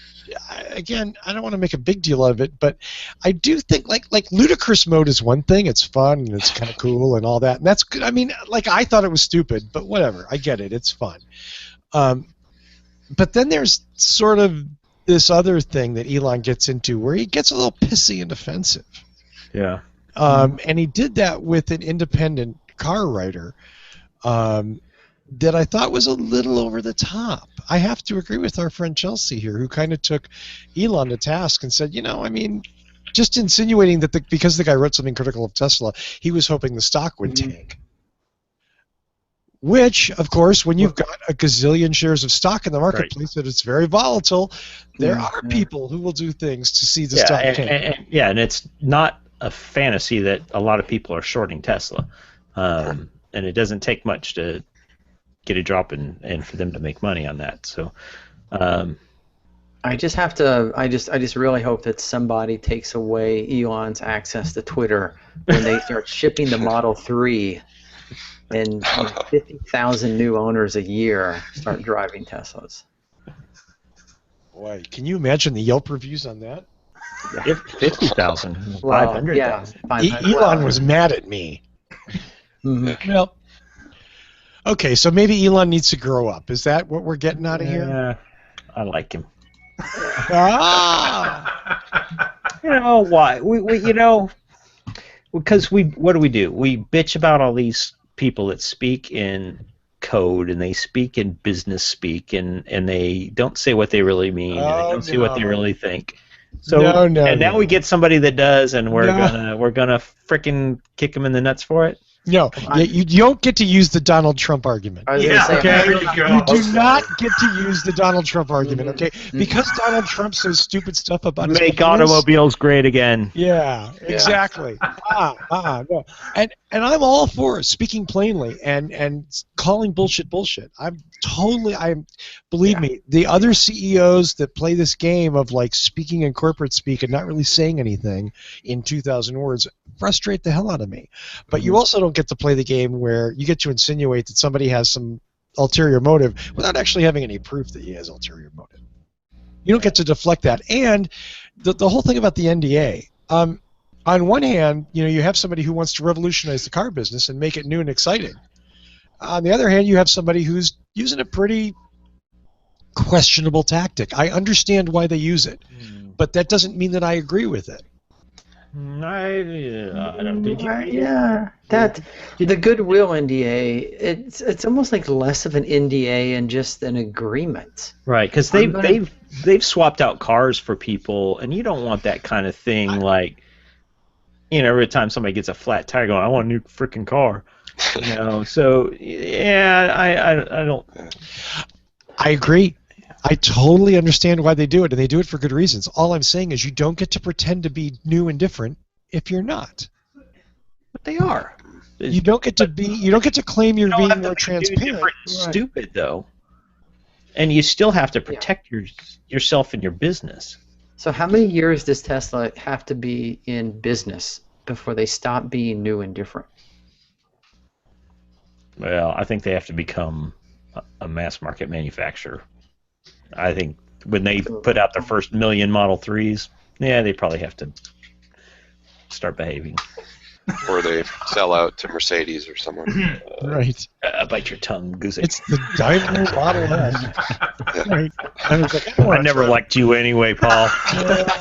again, I don't want to make a big deal out of it, but I do think like ludicrous mode is one thing. It's fun and it's kind of cool and all that, and that's good. I mean, I thought it was stupid, but whatever. I get it. It's fun. But then there's sort of this other thing that Elon gets into where he gets a little pissy and defensive. Yeah. And he did that with an independent car writer that I thought was a little over the top. I have to agree with our friend Chelsea here, who kind of took Elon to task and said, just insinuating that because the guy wrote something critical of Tesla, he was hoping the stock would tank. Which, of course, when you've got a gazillion shares of stock in the marketplace that it's very volatile, there are people who will do things to see the stock tank. And it's not a fantasy that a lot of people are shorting Tesla. And it doesn't take much to get a drop and for them to make money on that. So I just really hope that somebody takes away Elon's access to Twitter when they start shipping the Model 3 and 50,000 new owners a year start driving Teslas. Boy, can you imagine the Yelp reviews on that? Yeah. 50,000, 500,000. Elon was mad at me. Mm-hmm. Well, Okay, so maybe Elon needs to grow up. Is that what we're getting out of here? Yeah, I like him. Ah! You know why? Because what do? We bitch about all these people that speak in code and they speak in business speak and they don't say what they really mean and they Oh, don't say what they no. really think. So No, now no. we get somebody that does, and we're No. gonna frickin' kick him in the nuts for it. No, you don't get to use the Donald Trump argument. I was Yeah, gonna say, Okay, there you go. you do not get to use the Donald Trump argument, Mhm. okay? Because Donald Trump says stupid stuff about his Make business. automobiles great again. Yeah, exactly. No. And I'm all for speaking plainly and calling bullshit. Believe me, the other CEOs that play this game of like speaking in corporate speak and not really saying anything in 2,000 words frustrate the hell out of me. But you also don't get to play the game where you get to insinuate that somebody has some ulterior motive without actually having any proof that he has ulterior motive. You don't get to deflect that. And the whole thing about the NDA, on one hand, you have somebody who wants to revolutionize the car business and make it new and exciting. On the other hand, you have somebody who's using a pretty questionable tactic. I understand why they use it, but that doesn't mean that I agree with it. I don't. Did you? Yeah, that the goodwill NDA. It's almost like less of an NDA and just an agreement. Right, because they've swapped out cars for people, and you don't want that kind of thing. Like, every time somebody gets a flat tire, going, "I want a new freaking car," So yeah, I don't. I agree. I totally understand why they do it, and they do it for good reasons. All I'm saying is you don't get to pretend to be new and different if you're not. But they are. You don't get to claim you're being more transparent. Stupid though, and you still have to protect yourself and your business. So how many years does Tesla have to be in business before they stop being new and different? Well, I think they have to become a mass market manufacturer. I think when they put out their first million Model 3s, they probably have to start behaving. Or they sell out to Mercedes or someone. Right. Bite your tongue, Goosey. It's the Daimler Model S. Right. I never liked you anyway, Paul.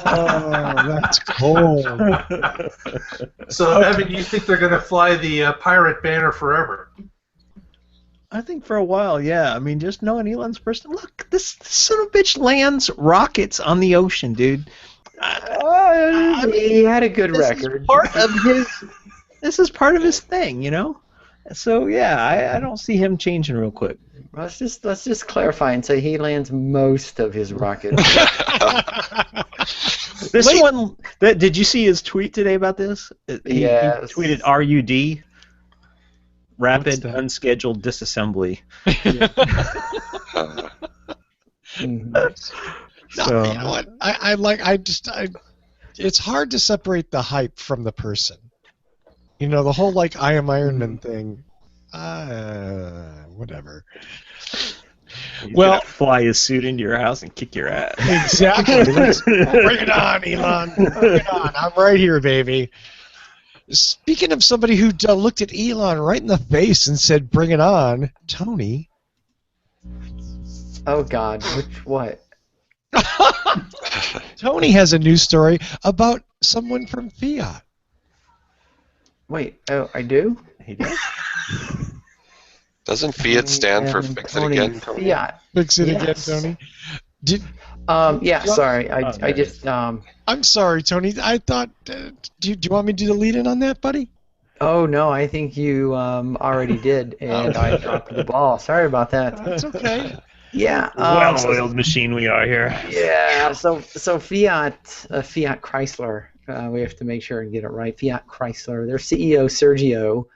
Oh, that's cold. So, Evan, you think they're going to fly the pirate banner forever? I think for a while, yeah. I mean, just knowing Elon's person. Look, this son of a bitch lands rockets on the ocean, dude. He had a good record. This is part of his thing, So yeah, I don't see him changing real quick. Let's just clarify and say he lands most of his rockets. Did you see his tweet today about this? He tweeted RUD. Rapid unscheduled disassembly. So you know what? It's hard to separate the hype from the person. The whole I am Iron Man thing. Whatever. He's gonna fly his suit into your house and kick your ass. Exactly. Bring it on, Elon. Bring it on. I'm right here, baby. Speaking of somebody who looked at Elon right in the face and said, "Bring it on," Tony. Oh God, what? Tony has a news story about someone from Fiat. Wait, I do? He does? Doesn't Fiat stand for fix it again, Tony? Fiat. Fix it again, Tony. Sorry. I just. I'm sorry, Tony. I thought. Do you want me to do the lead in on that, buddy? Oh no, I think you already did, and I dropped the ball. Sorry about that. That's okay. Yeah. Well-oiled machine we are here. Yeah. So Fiat Chrysler. We have to make sure and get it right. Fiat Chrysler. Their CEO Sergio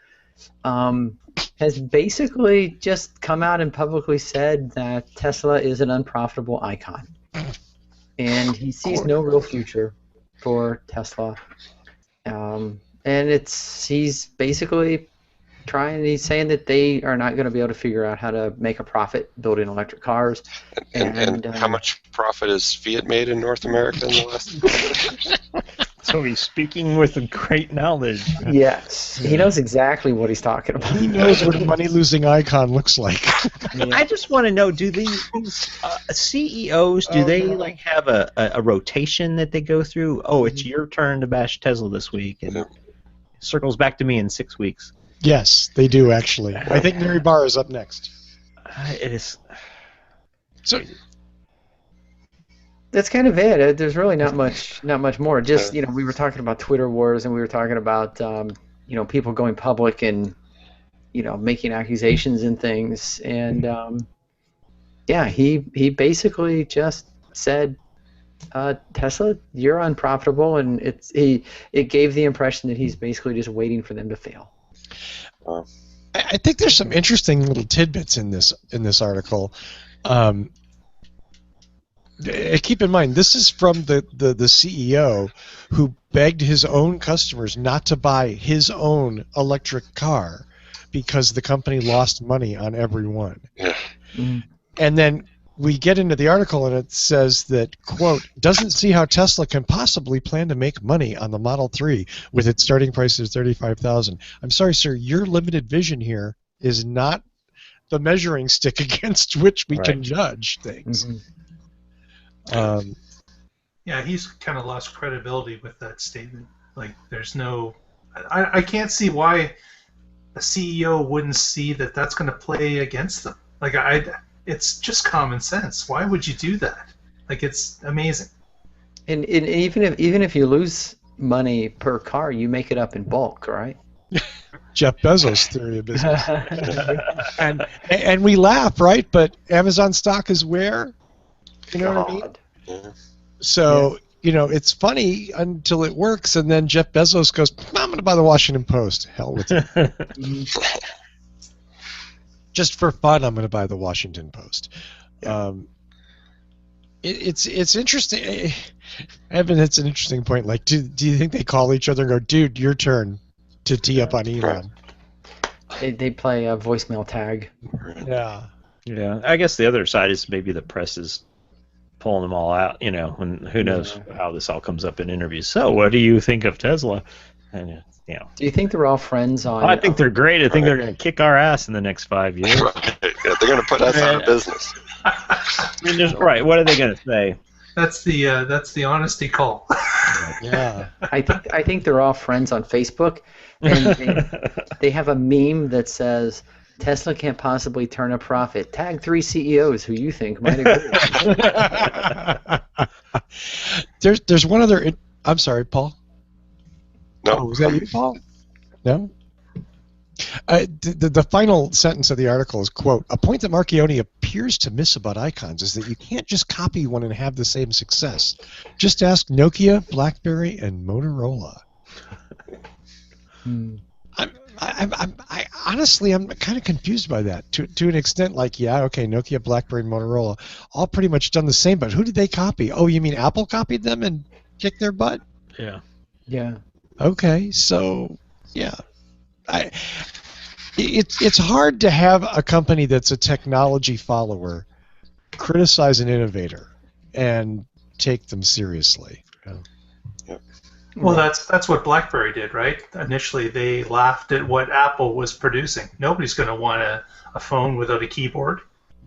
has basically just come out and publicly said that Tesla is an unprofitable icon. And he sees no real future for Tesla. And he's basically he's saying that they are not going to be able to figure out how to make a profit building electric cars. And how much profit has Fiat made in North America in the last? So he's speaking with great knowledge. Yes, he knows exactly what he's talking about. He knows what a money-losing icon looks like. I just want to know: do these CEOs like have a rotation that they go through? Oh, it's your turn to bash Tesla this week, and it circles back to me in 6 weeks. Yes, they do actually. I think Mary Barr is up next. It is. So That's kind of it. There's really not much more. Just we were talking about Twitter wars, and we were talking about people going public and making accusations and things. And he basically just said, Tesla, you're unprofitable, and it gave the impression that he's basically just waiting for them to fail. I think there's some interesting little tidbits in this article. Keep in mind, this is from the CEO who begged his own customers not to buy his own electric car because the company lost money on every one. Yeah. And then we get into the article and it says that, quote, doesn't see how Tesla can possibly plan to make money on the Model 3 with its starting price of $35,000. I'm sorry, sir, your limited vision here is not the measuring stick against which we can judge things. Mm-hmm. Yeah, he's kind of lost credibility with that statement. Like, there's no... I can't see why a CEO wouldn't see that that's going to play against them. Like, it's just common sense. Why would you do that? Like, it's amazing. And even if you lose money per car, you make it up in bulk, right? Jeff Bezos' theory of business. and we laugh, right? But Amazon stock is where? You know what I mean? Yeah. So, it's funny until it works, and then Jeff Bezos goes, I'm going to buy the Washington Post. Hell with it. Just for fun, I'm going to buy the Washington Post. It's interesting. Evan, it's an interesting point. Like, do you think they call each other and go, dude, your turn to tee up on Elon? They play a voicemail tag. Yeah. Yeah, I guess the other side is maybe the press is pulling them all out, and who knows how this all comes up in interviews. So, what do you think of Tesla? And do you think they're all friends on? I think they're great. I think they're going to kick our ass in the next 5 years. Right. Yeah, they're going to put us out of business. I mean, right? What are they going to say? That's the honesty call. Yeah. I think they're all friends on Facebook, and they have a meme that says, Tesla can't possibly turn a profit. Tag 3 CEOs who you think might agree. There's one other. I'm sorry, Paul. No. Oh, was that you, Paul? No. The final sentence of the article is, quote, a point that Marchione appears to miss about icons is that you can't just copy one and have the same success. Just ask Nokia, BlackBerry, and Motorola. I honestly, I'm kind of confused by that to an extent. Like, yeah, okay, Nokia, BlackBerry, and Motorola, all pretty much done the same. But who did they copy? Oh, you mean Apple copied them and kicked their butt? Yeah. Yeah. Okay, so yeah, it's hard to have a company that's a technology follower criticize an innovator and take them seriously. Well, that's what BlackBerry did, right? Initially, they laughed at what Apple was producing. Nobody's going to want a phone without a keyboard,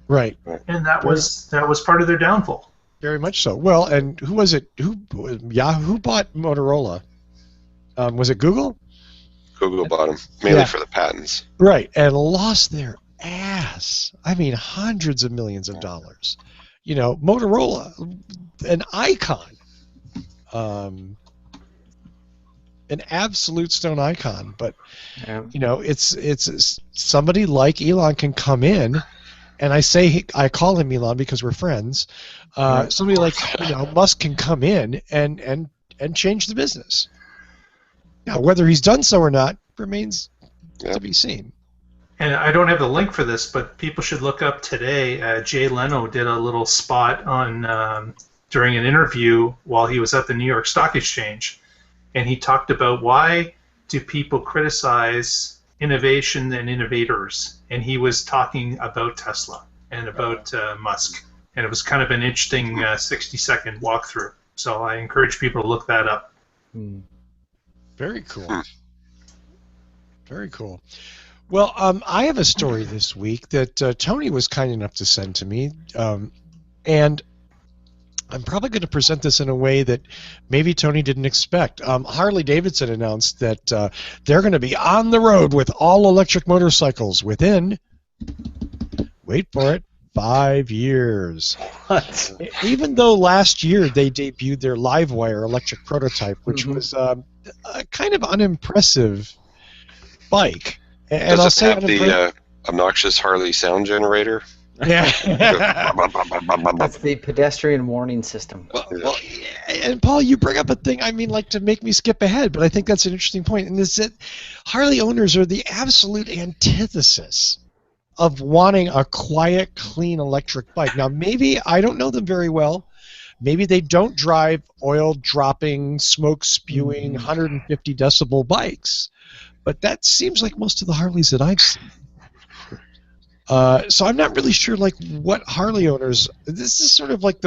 right? And that was part of their downfall. Very much so. Well, and who was it? Who bought Motorola? Was it Google? Google bought them mainly for the patents. Right, and lost their ass. I mean, hundreds of millions of dollars. Motorola, an icon. An absolute stone icon, but it's somebody like Elon can come in, and I call him Elon because we're friends. Somebody like Musk can come in and change the business. Now, whether he's done so or not remains to be seen. And I don't have the link for this, but people should look up today. Jay Leno did a little spot on during an interview while he was at the New York Stock Exchange. And he talked about why do people criticize innovation and innovators. And he was talking about Tesla and about Musk. And it was kind of an interesting 60-second walkthrough. So I encourage people to look that up. Very cool. Very cool. Well, I have a story this week that Tony was kind enough to send to me, and I'm probably going to present this in a way that maybe Tony didn't expect. Harley-Davidson announced that they're going to be on the road with all-electric motorcycles within, wait for it, 5 years. What? Even though last year they debuted their Livewire electric prototype, which was a kind of unimpressive bike. And Does it have the obnoxious Harley sound generator? Yeah. That's the pedestrian warning system. Well, and Paul, you bring up a thing, I mean, like to make me skip ahead, but I think that's an interesting point, and is that Harley owners are the absolute antithesis of wanting a quiet, clean electric bike. Now, maybe, I don't know them very well, maybe they don't drive oil-dropping, smoke-spewing, 150 decibel bikes, but that seems like most of the Harleys that I've seen. So I'm not really sure, like, what Harley owners. This is sort of like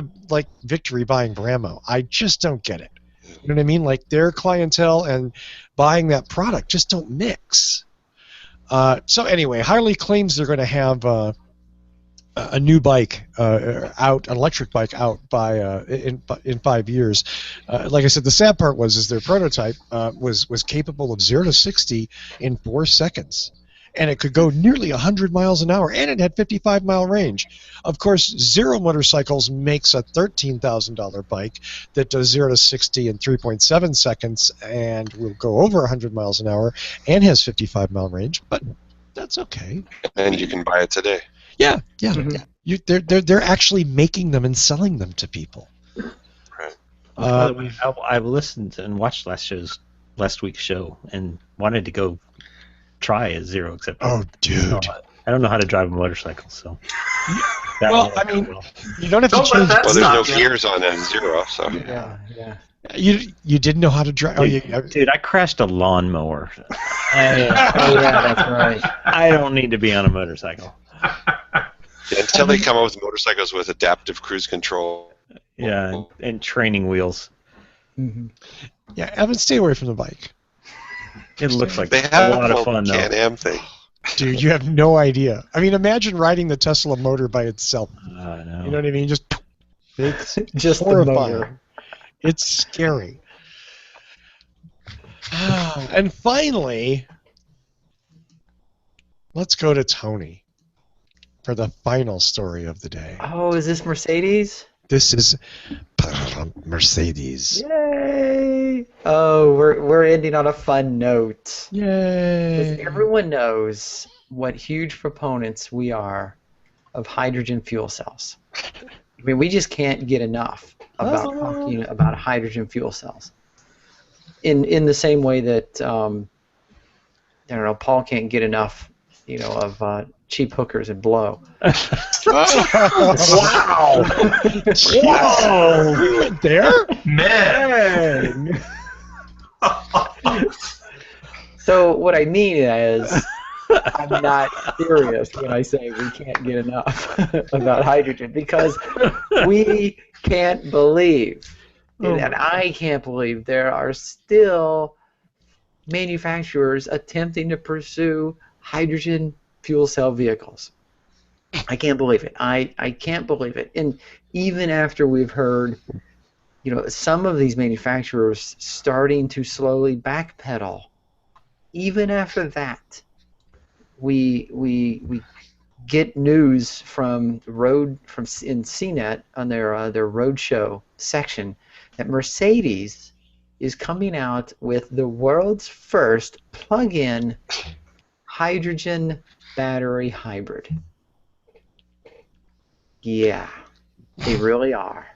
Victory buying Bramo. I just don't get it. You know what I mean? Like their clientele and buying that product just don't mix. So anyway, Harley claims they're going to have a new bike out, an electric bike out by in 5 years. Like I said, the sad part is their prototype was capable of 0 to 60 in 4 seconds. And it could go nearly 100 miles an hour, and it had 55-mile range. Of course, Zero Motorcycles makes a $13,000 bike that does 0 to 60 in 3.7 seconds and will go over 100 miles an hour and has 55-mile range, but that's okay. And you can buy it today. Yeah. They're actually making them and selling them to people. Right. By the way, I listened and watched last week's show and wanted to go try a Zero, except dude, I don't know how to drive a motorcycle, so. Well, I mean, you don't have to change. That Well, there's no stop, gears on that Zero, so. Yeah. You didn't know how to drive. Dude, I crashed a lawnmower. Oh, yeah, that's right. I don't need to be on a motorcycle. Until they come out with motorcycles with adaptive cruise control. Yeah, and training wheels. Yeah, Evan, stay away from the bike. It looks like They a have lot of fun, though. Can-Am thing. Dude, you have no idea. I mean, imagine riding the Tesla motor by itself. I know. You know what I mean? It's Just the horrifying. motor. It's scary. And finally, let's go to Tony for the final story of the day. Oh, is this Mercedes? This is Mercedes. Yay! Oh, we're ending on a fun note. Yay! Because everyone knows what huge proponents we are of hydrogen fuel cells. I mean, we just can't get enough about talking about hydrogen fuel cells. In the same way that I don't know, Paul can't get enough, of cheap hookers and blow. Wow! Wow! We went there? Man. So what I mean is, I'm not serious when I say we can't get enough about hydrogen, because we can't believe, and I can't believe, there are still manufacturers attempting to pursue hydrogen fuel cell vehicles. I can't believe it. I can't believe it. And even after we've heard, some of these manufacturers starting to slowly backpedal, even after that, we get news from in CNET on their roadshow section that Mercedes is coming out with the world's first plug-in hydrogen battery hybrid. Yeah, they really are.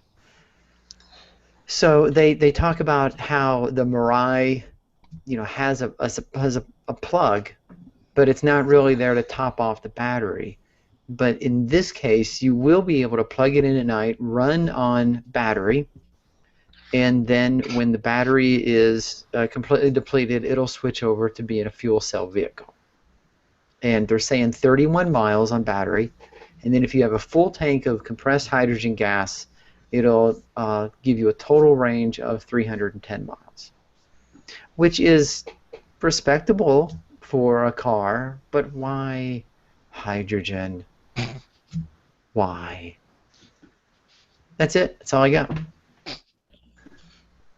So they talk about how the Mirai, has a plug, but it's not really there to top off the battery. But in this case, you will be able to plug it in at night, run on battery, and then when the battery is completely depleted, it'll switch over to being a fuel cell vehicle. And they're saying 31 miles on battery, and then if you have a full tank of compressed hydrogen gas, it'll give you a total range of 310 miles. which is respectable for a car, but why hydrogen? Why? That's it. That's all I got.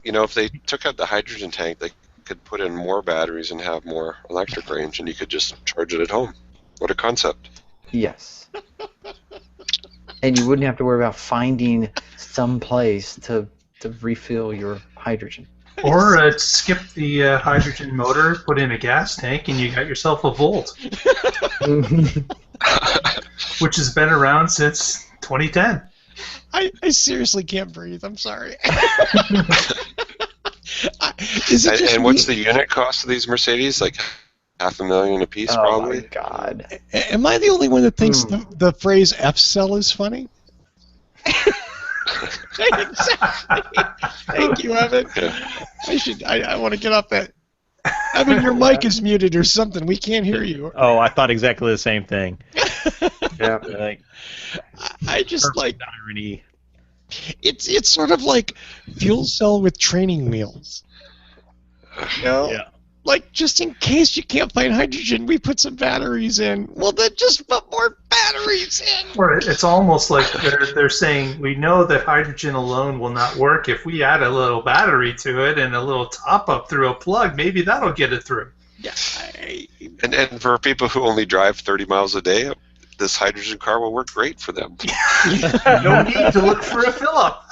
You know, if they took out the hydrogen tank, they could put in more batteries and have more electric range, and you could just charge it at home. What a concept. Yes. And you wouldn't have to worry about finding some place to refill your hydrogen. Or skip the hydrogen motor, put in a gas tank, and you got yourself a Volt, which has been around since 2010. I seriously can't breathe. I'm sorry. And what's the unit cost of these Mercedes? Like $500,000 a piece, probably? Oh my God. Am I the only one that thinks the phrase F-cell is funny? Exactly. Thank you, Evan. I want to get off that. Evan, your mic is muted or something. We can't hear you. Oh, I thought exactly the same thing. Yeah. Like, I just like irony. it's sort of like fuel cell with training wheels. You know? Yeah. Like, just in case you can't find hydrogen, we put some batteries in. Well, then just put more batteries in. Or it's almost like they're saying, we know that hydrogen alone will not work. If we add a little battery to it and a little top-up through a plug, maybe that'll get it through. Yeah. And for people who only drive 30 miles a day, this hydrogen car will work great for them. No need to look for a fill-up.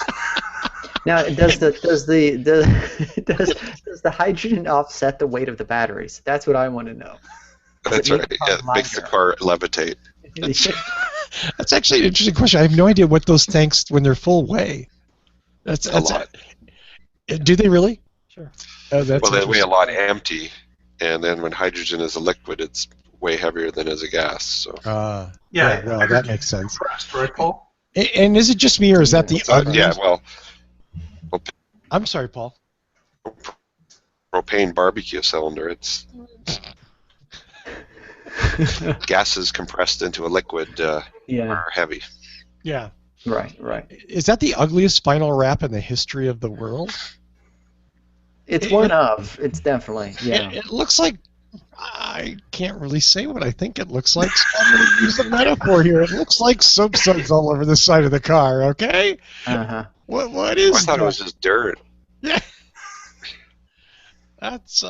Now, does the hydrogen offset the weight of the batteries? That's what I want to know. That's right. Yeah, it makes the car levitate. That's actually an interesting question. I have no idea what those tanks, when they're full, weigh. That's a lot. Do they really? Sure. Oh, that's Well, they weigh a lot empty, and then when hydrogen is a liquid, it's way heavier than as a gas. So. Yeah, well, that makes sense. Right, Paul? And is it just me, or is that the ugly? Yeah, well, I'm sorry, Paul. propane barbecue cylinder. It's gases compressed into a liquid are heavy. Yeah. Right. Is that the ugliest final wrap in the history of the world? It's one of. It's definitely. Yeah. It looks like. I can't really say what I think it looks like, so I'm going to use a metaphor here. It looks like soap suds all over the side of the car, okay? Uh-huh. What is I thought that? it was just dirt. Yeah. That's,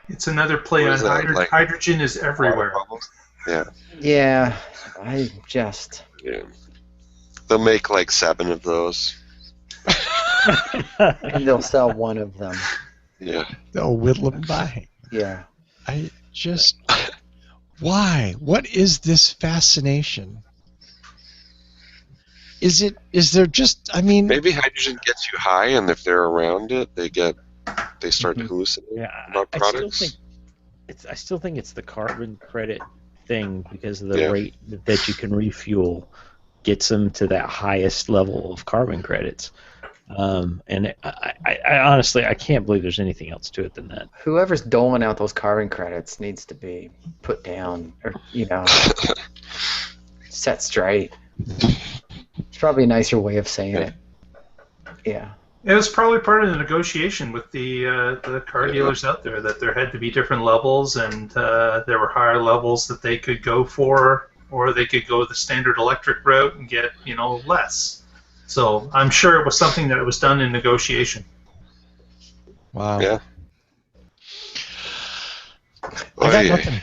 It's another play What on is that, like hydrogen is everywhere. Yeah. Yeah. I just. Yeah. They'll make like 7 of those. And they'll sell one of them. Yeah. they'll whittle them by. Yeah. I just... Why? What is this fascination? Is there just... I mean... Maybe hydrogen gets you high, and if they're around it, they start to hallucinate about products. I still think it's the carbon credit thing, because of the rate that you can refuel gets them to that highest level of carbon credits. And I honestly, I can't believe there's anything else to it than that. Whoever's doling out those carbon credits needs to be put down, or set straight. It's probably a nicer way of saying it. Yeah. It was probably part of the negotiation with the car dealers out there, that there had to be different levels, and there were higher levels that they could go for, or they could go the standard electric route and get less. So I'm sure it was something that was done in negotiation. Wow. Yeah. I got nothing.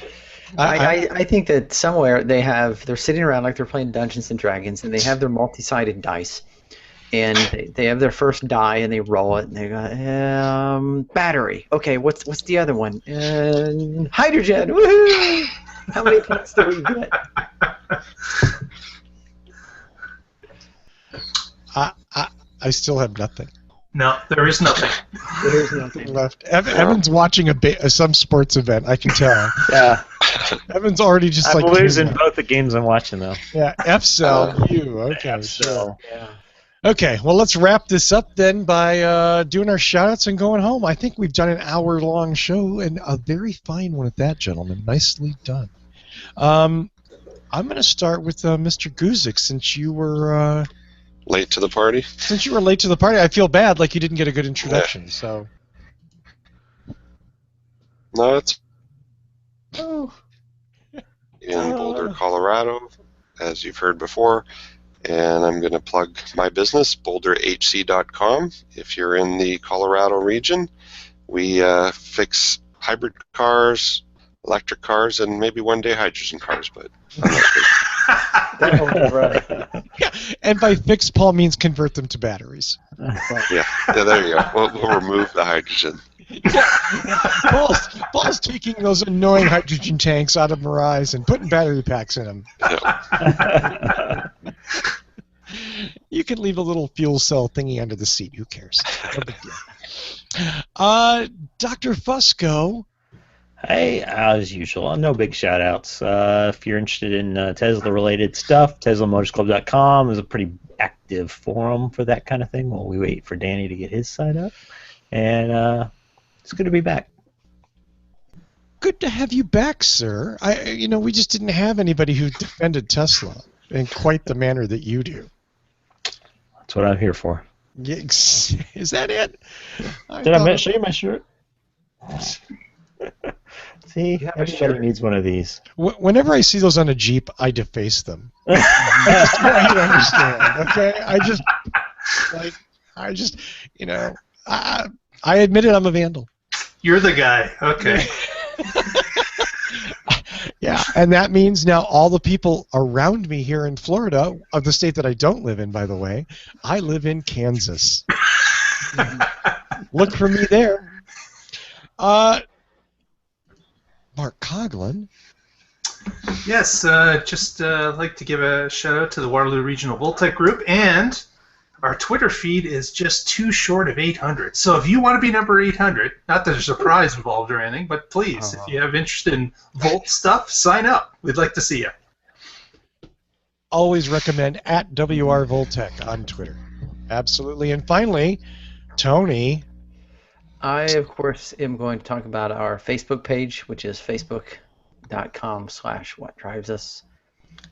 I think that somewhere they're sitting around like they're playing Dungeons and Dragons, and they have their multi-sided dice, and they have their first die, and they roll it, and they go, battery. Okay, what's the other one? Hydrogen. Woohoo! How many points do we get? I still have nothing. No, there is nothing. There's nothing Left. Evan's watching some sports event. I can tell. Yeah. Evan's already just I'm like losing both the games I'm watching, though. Yeah, F-cell, you. Okay, F-cell. Yeah. Okay, well, let's wrap this up then by doing our shout-outs and going home. I think we've done an hour-long show, and a very fine one at that, gentlemen. Nicely done. I'm going to start with Mr. Guzik, since you were... Late to the party? Since you were late to the party, I feel bad, like you didn't get a good introduction, so... No, it's Oh. in Boulder, Colorado, as you've heard before. And I'm going to plug my business, boulderhc.com. If you're in the Colorado region, we fix hybrid cars, electric cars, and maybe one day hydrogen cars, but I'm not sure. That was right. Yeah, and by fix, Paul means convert them to batteries. Yeah, there you go. We'll remove the hydrogen. Paul's taking those annoying hydrogen tanks out of Mirais and putting battery packs in them. Yeah. You can leave a little fuel cell thingy under the seat. Who cares? No big deal. Dr. Fusco. Hey, as usual, no big shout-outs. If you're interested in Tesla-related stuff, TeslaMotorsClub.com is a pretty active forum for that kind of thing while we wait for Danny to get his side up. And it's good to be back. Good to have you back, sir. We just didn't have anybody who defended Tesla in quite the manner that you do. That's what I'm here for. Is that it? Did I show you my shirt? See, You have a everybody shirt? needs one of these. Whenever I see those on a Jeep, I deface them. I just want you to understand, okay? I admit it, I'm a vandal. You're the guy. Okay. Yeah, and that means now all the people around me here in Florida, of the state that I don't live in, by the way, I live in Kansas. Look for me there. Mark Coughlin. Yes, just like to give a shout out to the Waterloo Regional Voltec Group, and our Twitter feed is just too short of 800. So if you want to be number 800, not that there's a prize involved or anything, but please, if you have interest in Volt stuff, sign up. We'd like to see you. Always recommend at WR Voltec on Twitter. Absolutely. And finally, Tony. I, of course, am going to talk about our Facebook page, which is facebook.com/whatdrivesus.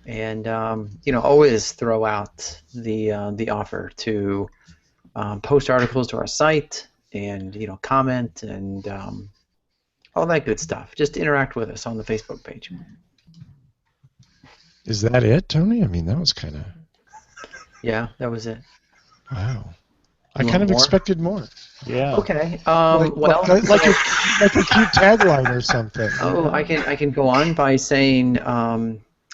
And, always throw out the offer to post articles to our site and, comment and all that good stuff. Just interact with us on the Facebook page. Is that it, Tony? I mean, that was kind of... Yeah, that was it. Wow. I You kind want of more? expected more. Yeah. Okay. Like a cute tagline or something. Oh, I can go on by saying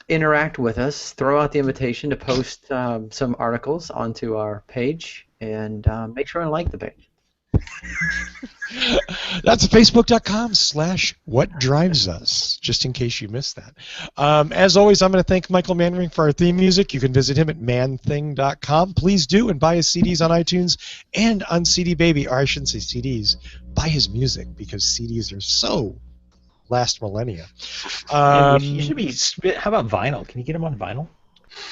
interact with us. Throw out the invitation to post some articles onto our page, and make sure and like the page. That's facebook.com/whatdrivesus, just in case you missed that. As always, I'm going to thank Michael Mannering for our theme music. You can visit him at manthing.com. Please do, and buy his CDs on iTunes and on CD Baby, or I shouldn't say CDs. Buy his music, because CDs are so last millennia. You should be. How about vinyl? Can you get them on vinyl?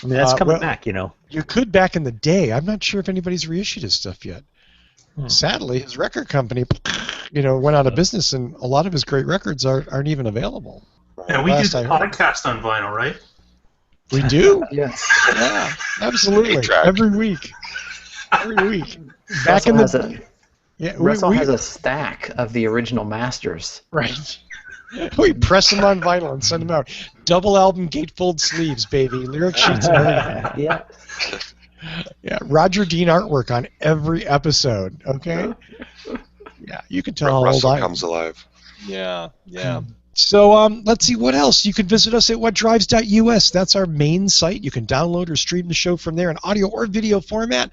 I mean, that's coming back, You could back in the day. I'm not sure if anybody's reissued his stuff yet. Sadly, his record company, went out of business, and a lot of his great records aren't even available. And we do Last the I heard. podcast on vinyl, right? We do? Yes. Yeah, absolutely. Eight-track. Every week. Back Russell in has the Russell has a stack of the original masters. right. We press them on vinyl and send them out. Double album gatefold sleeves, baby. Lyric sheets and everything. Yeah. Yeah, Roger Dean artwork on every episode. Okay. Yeah, you can tell how old Russell I am. comes alive. Yeah. So let's see what else. You can visit us at whatdrives.us. That's our main site. You can download or stream the show from there in audio or video format.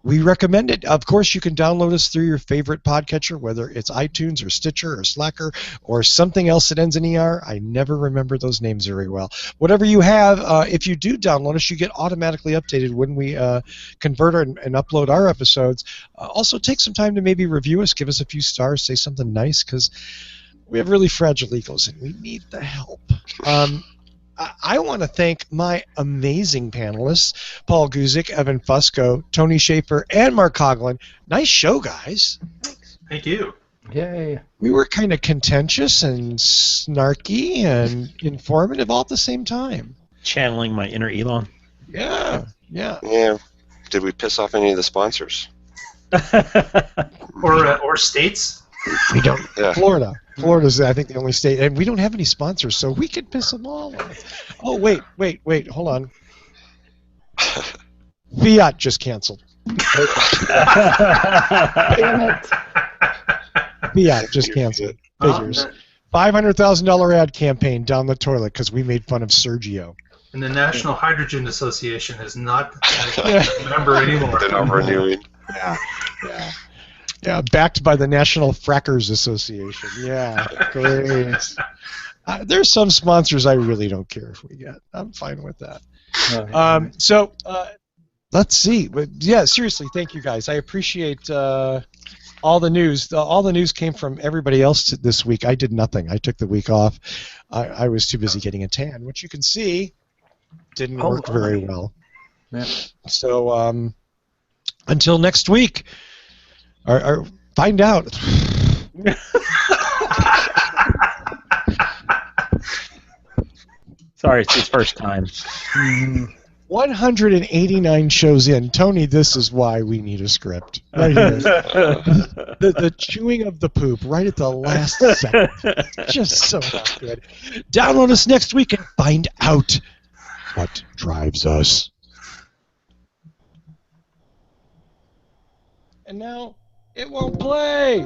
We recommend it. Of course, you can download us through your favorite podcatcher, whether it's iTunes or Stitcher or Slacker or something else that ends in ER. I never remember those names very well. Whatever you have, if you do download us, you get automatically updated when we convert and upload our episodes. Also, take some time to maybe review us, give us a few stars, say something nice, because we have really fragile egos and we need the help. I want to thank my amazing panelists, Paul Guzik, Evan Fusco, Tony Schaefer, and Mark Coughlin. Nice show, guys. Thank you. Yay. We were kind of contentious and snarky and informative all at the same time. Channeling my inner Elon. Yeah. Yeah. Did we piss off any of the sponsors? Or states? We don't. Yeah. Florida's, I think, the only state, and we don't have any sponsors, so we could piss them all off. Oh, wait, hold on. Fiat just canceled. Fiat just canceled. Figures. $500,000 ad campaign down the toilet because we made fun of Sergio. And the National Hydrogen Association is not a member anymore. They're not renewing. Yeah, backed by the National Frackers Association. Yeah, great. There's some sponsors I really don't care if we get. I'm fine with that. So let's see. But yeah, seriously, thank you guys. I appreciate all the news. All the news came from everybody else this week. I did nothing. I took the week off. I was too busy getting a tan, which you can see didn't work very well. Yeah. So until next week, or find out. Sorry, it's his first time. 189 shows in. Tony, this is why we need a script. Right here. the chewing of the poop right at the last second. Just so not good. Download us next week and find out what drives us. And now it won't play.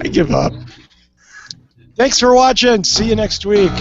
I give up. Thanks for watching. See you next week.